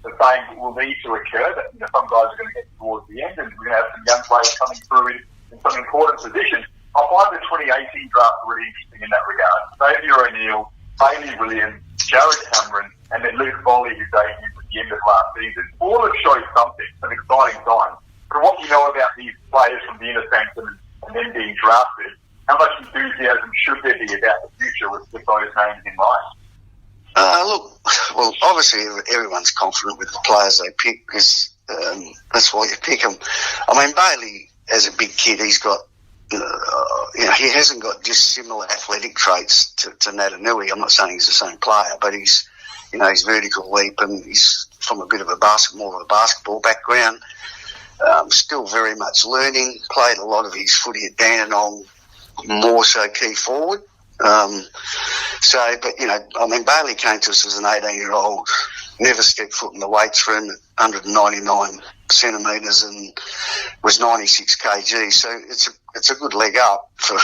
as saying it will need to occur, that some guys are going to get towards the end and we're going to have some young players coming through in some important positions. I find the 2018 draft really interesting in that regard. Xavier O'Neill, Bailey Williams, Jared Cameron, and then Luke Foley, who debuted at the end of last season. All have showed something, an exciting time. From what you know about these players from the inner sanctum and then being drafted, how much enthusiasm should there be about the future with those names in mind? Look, well, obviously everyone's confident with the players they pick because that's why you pick them. I mean, Bailey, as a big kid, he's got, he hasn't got dissimilar athletic traits to Natanui. I'm not saying he's the same player, but he's, his vertical leap, and he's from a bit of a more of a basketball background. Still very much learning. Played a lot of his footy at Dandenong, more so key forward. Bailey came to us as an 18-year-old, never stepped foot in the weights room at 199 centimetres and was 96 kg. So it's a good leg up to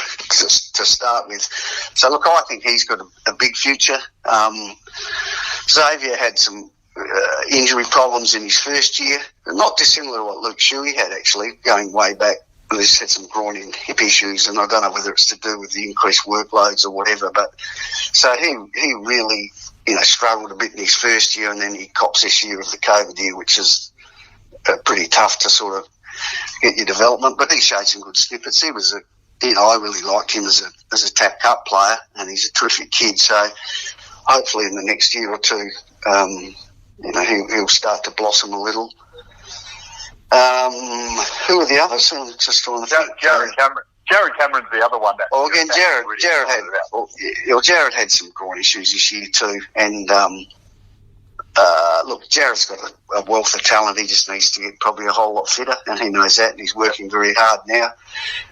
start with. So look, I think he's got a big future. Xavier had some injury problems in his first year, not dissimilar to what Luke Shuey had actually, going way back. He's had some groin and hip issues, and I don't know whether it's to do with the increased workloads or whatever. But so he really, struggled a bit in his first year, and then he cops this year of the COVID year, which is pretty tough to sort of get your development. But he showed some good snippets. He was I really liked him as a tap cup player, and he's a terrific kid. So hopefully in the next year or two, he'll start to blossom a little. Who are the others? I'm just trying to think. Jared Cameron. Jared Cameron's the other one. Jared had some groin issues this year too, and look, Jared's got a wealth of talent. He just needs to get probably a whole lot fitter, and he knows that, and he's working very hard now.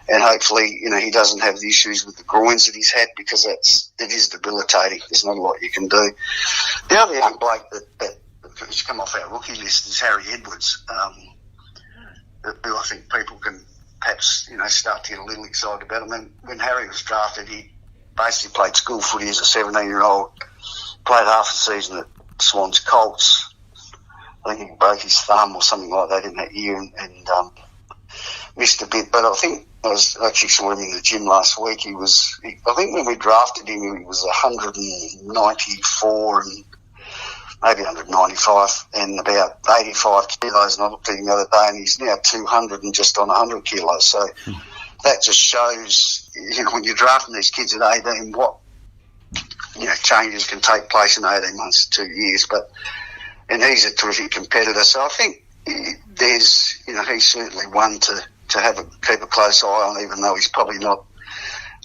And hopefully, he doesn't have the issues with the groins that he's had, because it is debilitating. There's not a lot you can do. The other young bloke that's come off our rookie list is Harry Edwards. Who I think people can perhaps, start to get a little excited about. I mean, when Harry was drafted, he basically played school footy as a 17-year-old, played half a season at Swans Colts. I think he broke his thumb or something like that in that year and missed a bit. But I think I actually saw him in the gym last week. I think when we drafted him, he was 194 and maybe 195 and about 85 kilos, and I looked at him the other day and he's now 200 and just on 100 kilos. So that just shows, when you're drafting these kids at 18, what, changes can take place in 18 months to 2 years. And he's a terrific competitor. So I think he's certainly one to keep a close eye on, even though he's probably not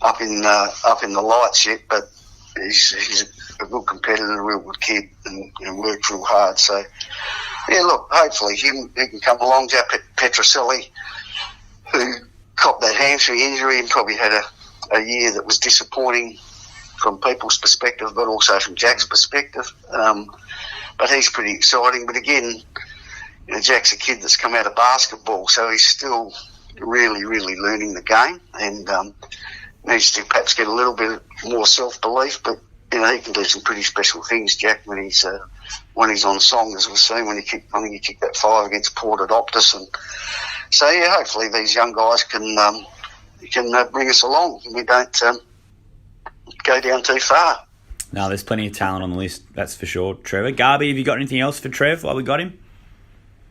up in the lights yet, but he's a good competitor, a real good kid, and worked real hard. So, yeah, look, hopefully he can come along. Jack Petroselli, who copped that hamstring injury and probably had a year that was disappointing from people's perspective, but also from Jack's perspective. But he's pretty exciting. But again, Jack's a kid that's come out of basketball, so he's still really, really learning the game, and needs to perhaps get a little bit more self-belief. But he can do some pretty special things, Jack, when he's on song, as we've seen when I think he kicked that 5 against Port at Optus. And so, yeah, hopefully these young guys can bring us along and we don't go down too far. No, there's plenty of talent on the list, that's for sure, Trevor. Garby, have you got anything else for Trev while we got him?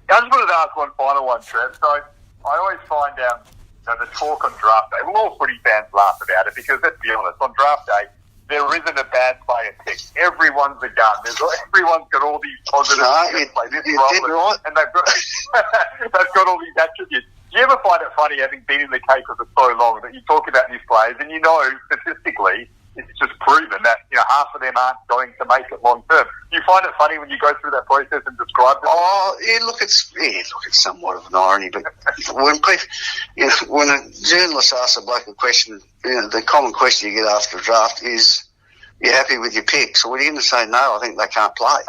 I just wanted to ask one final one, Trev. So I always find the talk on draft day, well, all footy fans laugh about it because, let's be honest, on draft day, there isn't a bad player pick. Everyone's a gun. Everyone's got all these positives. Right. And they've got all these attributes. Do you ever find it funny, having been in the caper for so long, that you talk about these players and statistically it's just proven that half of them aren't going to make it long term. Do you find it funny when you go through that process and describe it? Oh, it's somewhat of an irony, but when people, when a journalist asks a bloke a question, the common question you get after a draft is, "You happy with your picks?" Well, you're going to say, "No, I think they can't play."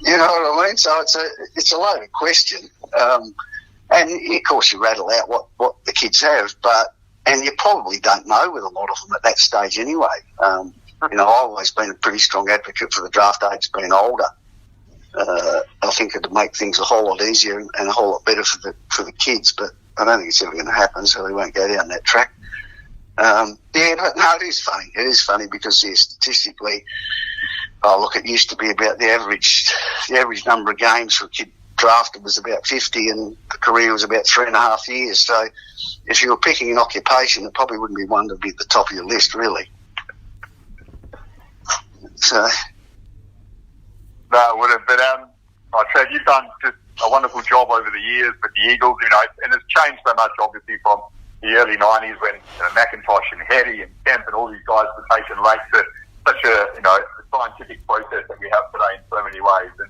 You know what I mean? So it's a loaded question, and of course you rattle out what the kids have, and you probably don't know with a lot of them at that stage anyway. I've always been a pretty strong advocate for the draft age being older. I think it'd make things a whole lot easier and a whole lot better for the kids, but I don't think it's ever going to happen, so we won't go down that track. But no, it is funny. It is funny because statistically, it used to be about the average number of games for a kid drafted was about 50, and the career was about 3.5 years. So if you were picking an occupation, it probably wouldn't be one to be at the top of your list, really. So. No, it wouldn't. But Trev, you've done just a wonderful job over the years with the Eagles, and it's changed so much, obviously, from the early 90s when McIntosh and Hetty and Kemp and all these guys were taken late to such a scientific process that we have today in so many ways. And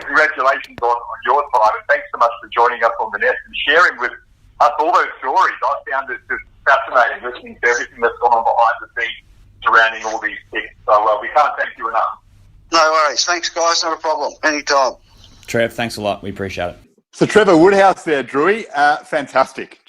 congratulations on your time, and thanks so much for joining us on the Nest and sharing with us all those stories. I found it just fascinating listening to everything that's gone on behind the scenes surrounding all these picks. So we can't thank you enough. No worries. Thanks, guys. Not a problem. Anytime. Trev, thanks a lot. We appreciate it. So Trevor Woodhouse there, Drewy, fantastic.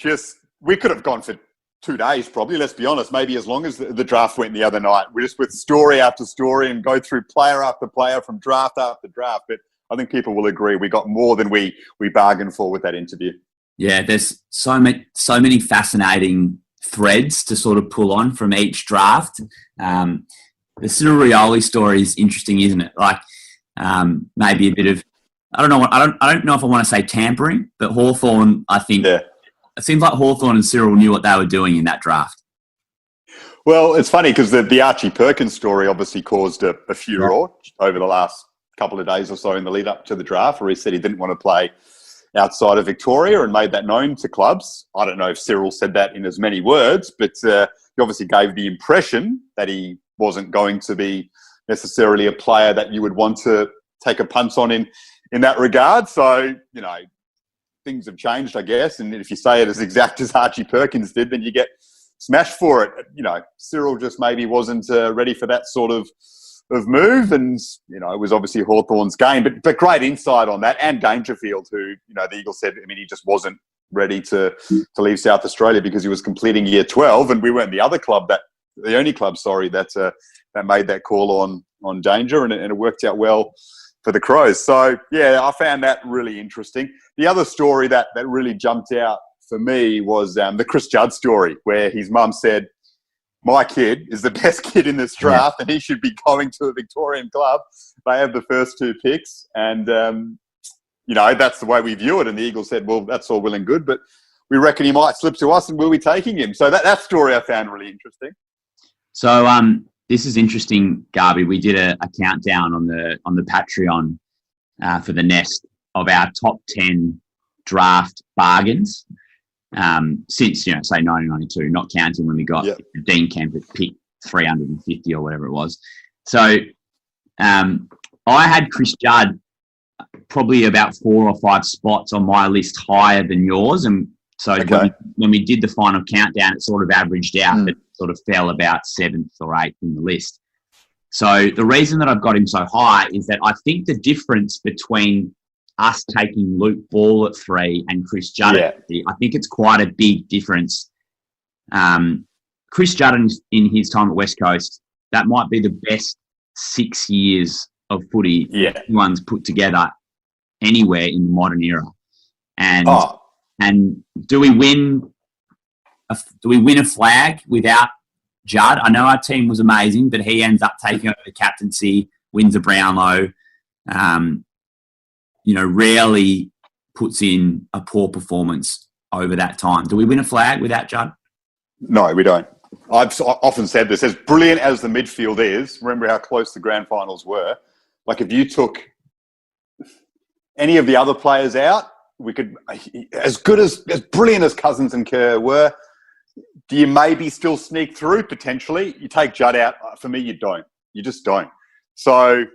We could have gone for 2 days probably, let's be honest, maybe as long as the draft went the other night. We're just with story after story and go through player after player from draft after draft. But I think people will agree we got more than we bargained for with that interview. Yeah, there's so many fascinating threads to sort of pull on from each draft. The Cinerioli story is interesting, isn't it? Like maybe a bit of, I don't know if I want to say tampering, but Hawthorn, I think, It seems like Hawthorn and Cyril knew what they were doing in that draft. Well, it's funny because the Archie Perkins story obviously caused a furore over the last couple of days or so in the lead up to the draft, where he said he didn't want to play outside of Victoria and made that known to clubs. I don't know if Cyril said that in as many words, but he obviously gave the impression that he wasn't going to be necessarily a player that you would want to take a punt on in that regard. So, things have changed, I guess. And if you say it as exact as Archie Perkins did, then you get smashed for it. Cyril just maybe wasn't ready for that sort of move. And, it was obviously Hawthorn's game. But great insight on that. And Dangerfield, who, the Eagles said, he just wasn't ready to leave South Australia because he was completing year 12. And we weren't the only club that made that call on Danger. And it worked out well for the Crows. So, yeah, I found that really interesting. The other story that really jumped out for me was the Chris Judd story, where his mum said, my kid is the best kid in this draft and he should be going to a Victorian club. They have the first 2 picks and, that's the way we view it. And the Eagles said, well, that's all well and good, but we reckon he might slip to us and we'll be taking him. So that story I found really interesting. So, this is interesting, Garby. We did a countdown on the Patreon for the Nest of our top 10 draft bargains since, say, 1992, not counting when we got Dean Kemp at pick 350 or whatever it was. So I had Chris Judd probably about 4 or 5 spots on my list higher than yours. And so when we did the final countdown, it sort of averaged out. It sort of fell about 7th or 8th in the list. So the reason that I've got him so high is that I think the difference between us taking Luke Ball at 3 and Chris Judd at 3, I think it's quite a big difference. Chris Judd in his time at West Coast, that might be the best 6 years of footy anyone's put together anywhere in the modern era. And do we win a flag without Judd? I know our team was amazing, but he ends up taking over the captaincy, wins a Brownlow, rarely puts in a poor performance over that time. Do we win a flag without Judd? No, we don't. I've often said this, as brilliant as the midfield is, remember how close the grand finals were. Like if you took any of the other players out, we could, as brilliant as Cousins and Kerr were, do you maybe still sneak through potentially? You take Judd out. For me, you don't. You just don't. So,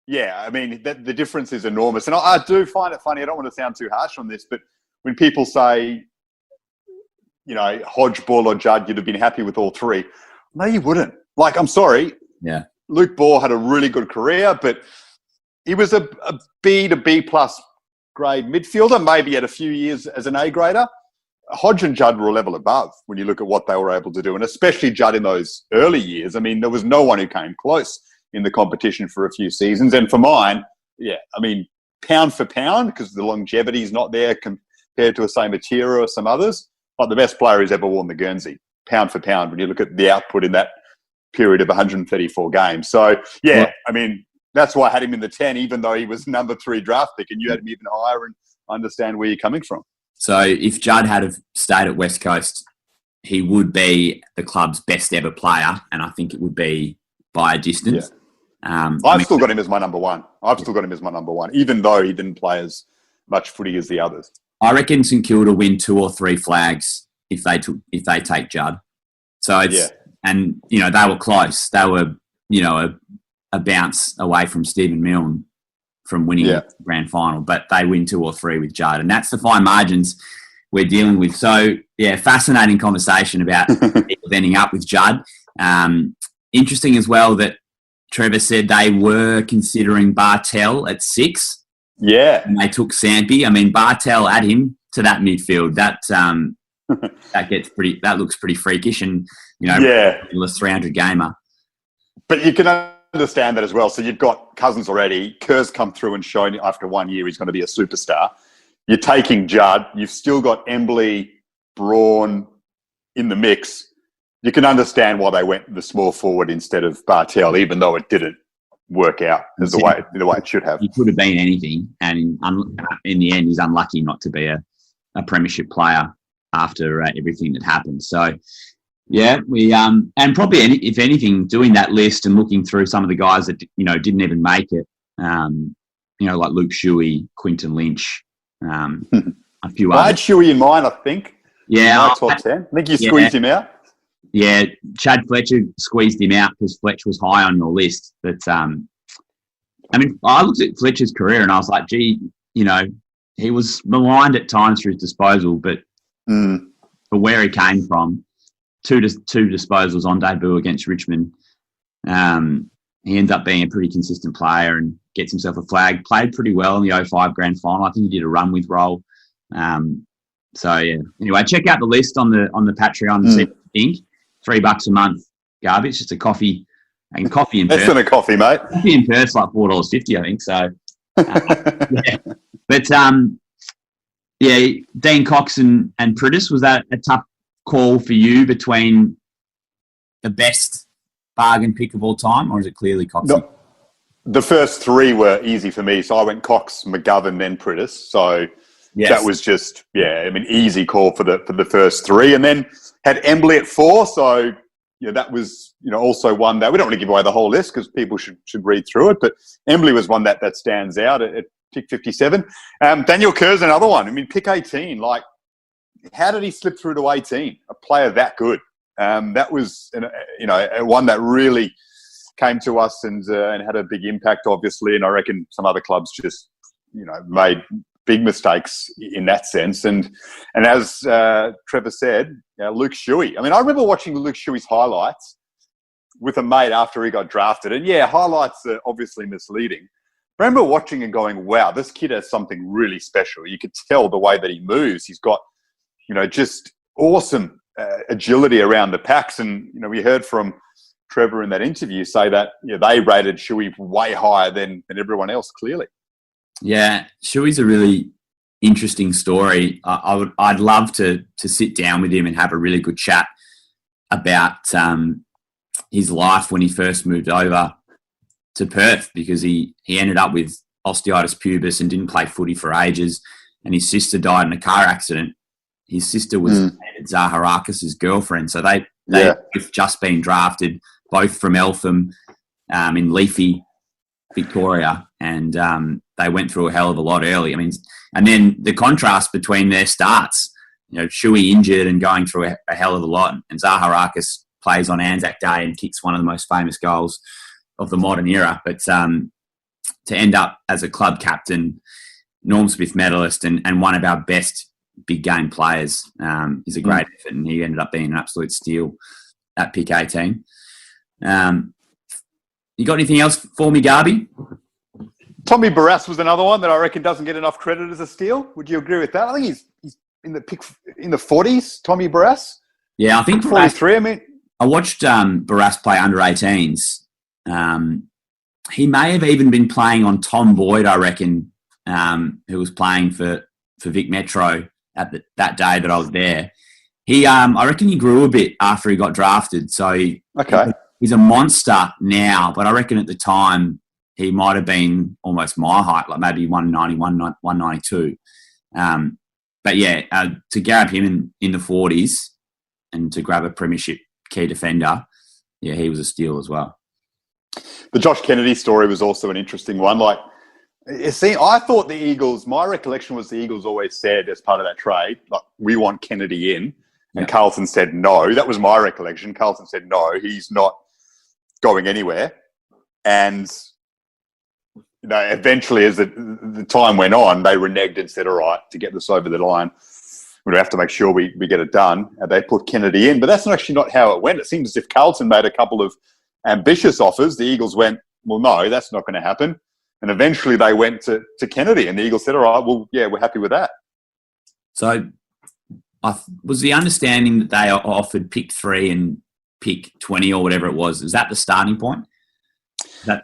yeah, I mean, the difference is enormous. And I do find it funny. I don't want to sound too harsh on this, but when people say, you know, Hodge, Ball or Judd, you'd have been happy with all three. No, you wouldn't. Like, I'm sorry. Yeah. Luke Ball had a really good career, but he was a B to B plus grade midfielder, maybe had a few years as an A grader. Hodge and Judd were a level above when you look at what they were able to do, and especially Judd in those early years. I mean, there was no one who came close in the competition for a few seasons. And for mine, yeah, I mean, pound for pound, because the longevity is not there compared to a St. Matera or some others, but the best player who's ever worn the Guernsey, pound for pound, when you look at the output in that period of 134 games. So, yeah, I mean, that's why I had him in the 10, even though he was number 3 draft pick, and you had him even higher, and I understand where you're coming from. So if Judd had have stayed at West Coast, he would be the club's best ever player, and I think it would be by a distance. Yeah. I've still got him as my number one. Even though he didn't play as much footy as the others. I reckon St Kilda win 2 or 3 flags if they take Judd. So it's and you know they were close. They were a bounce away from Stephen Milne from winning the grand final, but they win 2 or 3 with Judd, and that's the fine margins we're dealing with. So yeah, fascinating conversation about people ending up with Judd. Interesting as well that Trevor said they were considering Bartel at 6. Yeah, and they took Sampy. I mean, Bartel add him to that midfield. That that looks pretty freakish, and a 300 gamer. But you can understand that as well. So you've got Cousins already. Kerr's come through and shown after 1 year he's going to be a superstar. You're taking Judd. You've still got Embley, Braun in the mix. You can understand why they went the small forward instead of Bartel, even though it didn't work out as the way it should have. He could have been anything, and in the end, he's unlucky not to be a premiership player after everything that happened. So, yeah, we and probably if anything, doing that list and looking through some of the guys that didn't even make it, like Luke Shuey, Quinton Lynch, a few others. I had Shuey in mine, I think. Yeah, my top 10. I think you squeezed him out. Yeah, Chad Fletcher squeezed him out because Fletcher was high on your list. But, I looked at Fletcher's career and I was like, gee, he was maligned at times for his disposal, but for where he came from, two disposals on debut against Richmond, he ends up being a pretty consistent player and gets himself a flag. Played pretty well in the 05 grand final. I think he did a run with role. So, yeah. Anyway, check out the list on the Patreon and see what you think. $3 a month, Garby. It's just a coffee and coffee in Perth. That's not a coffee, mate. Coffee in Perth's like $4.50, I think. So, yeah. But Dean Cox and Priddis, was that a tough call for you between the best bargain pick of all time, or is it clearly Cox? No, the first 3 were easy for me. So I went Cox, McGovern, then Priddis. So that was just easy call for the first 3, and then had Embley at 4, so that was also one that we don't want to give away the whole list because people should read through it. But Embley was one that stands out at pick 57. Daniel Kerr's another one. I mean, pick 18. Like, how did he slip through to 18? A player that good. That was one that really came to us and had a big impact, obviously. And I reckon some other clubs just made big mistakes in that sense. And as Trevor said, Luke Shuey. I mean, I remember watching Luke Shuey's highlights with a mate after he got drafted. And highlights are obviously misleading. I remember watching and going, wow, this kid has something really special. You could tell the way that he moves. He's got, just awesome agility around the packs. And, we heard from Trevor in that interview say that they rated Shuey way higher than everyone else, clearly. Yeah, Shuey's a really interesting story. I'd love to sit down with him and have a really good chat about his life when he first moved over to Perth, because he ended up with osteitis pubis and didn't play footy for ages, and his sister died in a car accident. His sister was Zaharakis' girlfriend, so they've just been drafted, both from Eltham in Leafy, Victoria, and they went through a hell of a lot early. I mean, and then the contrast between their starts, Shuey injured and going through a hell of a lot. And Zaharakis plays on Anzac Day and kicks one of the most famous goals of the modern era. But to end up as a club captain, Norm Smith medalist, and one of our best big game players is a great effort, and he ended up being an absolute steal at pick 18. You got anything else for me, Garby? Tommy Barrass was another one that I reckon doesn't get enough credit as a steal. Would you agree with that? I think he's in the 40s, Tommy Barrass. Yeah, I think 43. I mean, I watched Barrass play under 18s. He may have even been playing on Tom Boyd, I reckon, who was playing for Vic Metro at that day that I was there. I reckon he grew a bit after he got drafted. So he's a monster now, but I reckon at the time he might have been almost my height, like maybe 191, 192. But yeah, to grab him in the 40s and to grab a premiership key defender, yeah, he was a steal as well. The Josh Kennedy story was also an interesting one. Like, I thought the Eagles, my recollection was the Eagles always said as part of that trade, like, we want Kennedy in. And Carlton said no. That was my recollection. Carlton said no, he's not going anywhere. And eventually, as the time went on, they reneged and said, all right, to get this over the line, we have to make sure we get it done. And they put Kennedy in. But that's actually not how it went. It seems as if Carlton made a couple of ambitious offers. The Eagles went, well, no, that's not going to happen. And eventually they went to Kennedy, and the Eagles said, all right, well, yeah, we're happy with that. So was the understanding that they offered pick 3 and pick 20 or whatever it was, is that the starting point?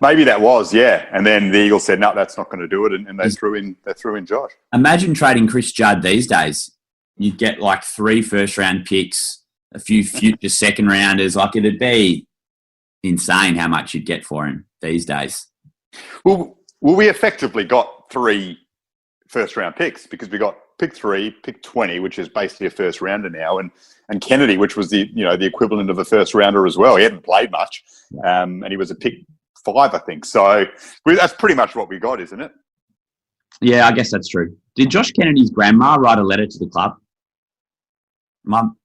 Maybe that was, yeah. And then the Eagles said, no, that's not going to do it, and they threw in Josh. Imagine trading Chris Judd these days. You'd get like 3 first-round picks, a few future second-rounders. Like, it'd be insane how much you'd get for him these days. Well, we effectively got 3 first-round picks because we got pick 3, pick 20, which is basically a first-rounder now, and Kennedy, which was the equivalent of a first-rounder as well. He hadn't played much, and he was a pick 5, I think. So that's pretty much what we got, isn't it? Yeah, I guess that's true. Did Josh Kennedy's grandma write a letter to the club? Am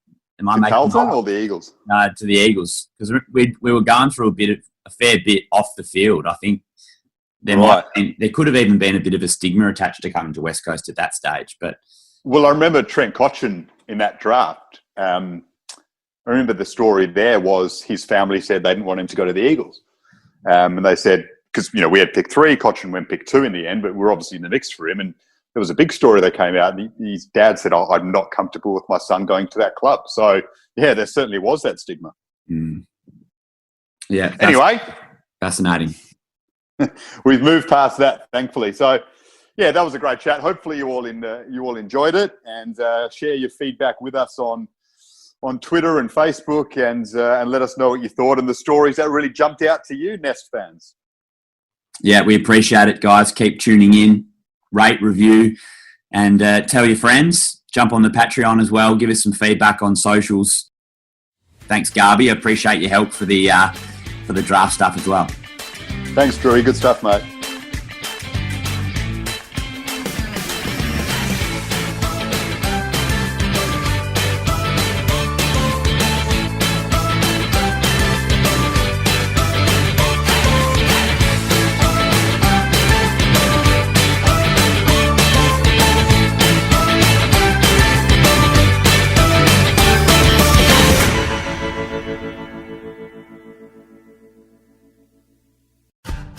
I making Carlton or the Eagles? To the Eagles, because we were going through a fair bit off the field. I think there could have even been a bit of a stigma attached to coming to West Coast at that stage. But well, I remember Trent Cotchin in that draft. I remember the story there was his family said they didn't want him to go to the Eagles, and they said, because we had pick 3, Cotchin went pick 2 in the end, but we're obviously in the mix for him. And there was a big story that came out, and his dad said, I'm not comfortable with my son going to that club. So, yeah, there certainly was that stigma. Mm. Yeah. Anyway. Fascinating. We've moved past that, thankfully. So, yeah, that was a great chat. Hopefully you all enjoyed it, and share your feedback with us on Twitter and Facebook, and let us know what you thought and the stories that really jumped out to you, Nest fans. Yeah, we appreciate it, guys. Keep tuning in. Rate, review, and tell your friends. Jump on the Patreon as well. Give us some feedback on socials. Thanks, Garby. I appreciate your help for the draft stuff as well. Thanks, Drewy. Good stuff, mate.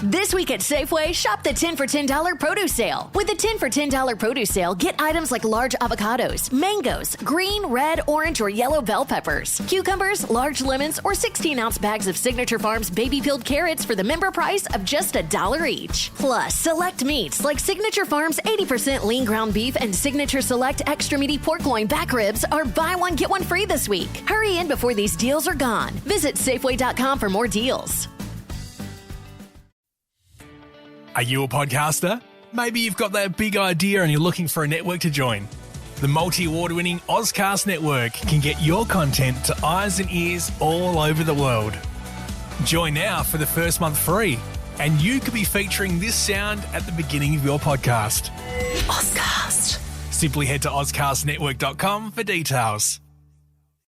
This week at Safeway, shop the 10 for $10 produce sale. With the 10 for $10 produce sale, get items like large avocados, mangoes, green, red, orange, or yellow bell peppers, cucumbers, large lemons, or 16-ounce bags of Signature Farms baby peeled carrots for the member price of just $1 each. Plus, select meats like Signature Farms 80% lean ground beef and Signature Select extra meaty pork loin back ribs are buy one, get one free this week. Hurry in before these deals are gone. Visit Safeway.com for more deals. Are you a podcaster? Maybe you've got that big idea and you're looking for a network to join. The multi-award-winning Ozcast Network can get your content to eyes and ears all over the world. Join now for the first month free, and you could be featuring this sound at the beginning of your podcast. Ozcast. Simply head to ozcastnetwork.com for details.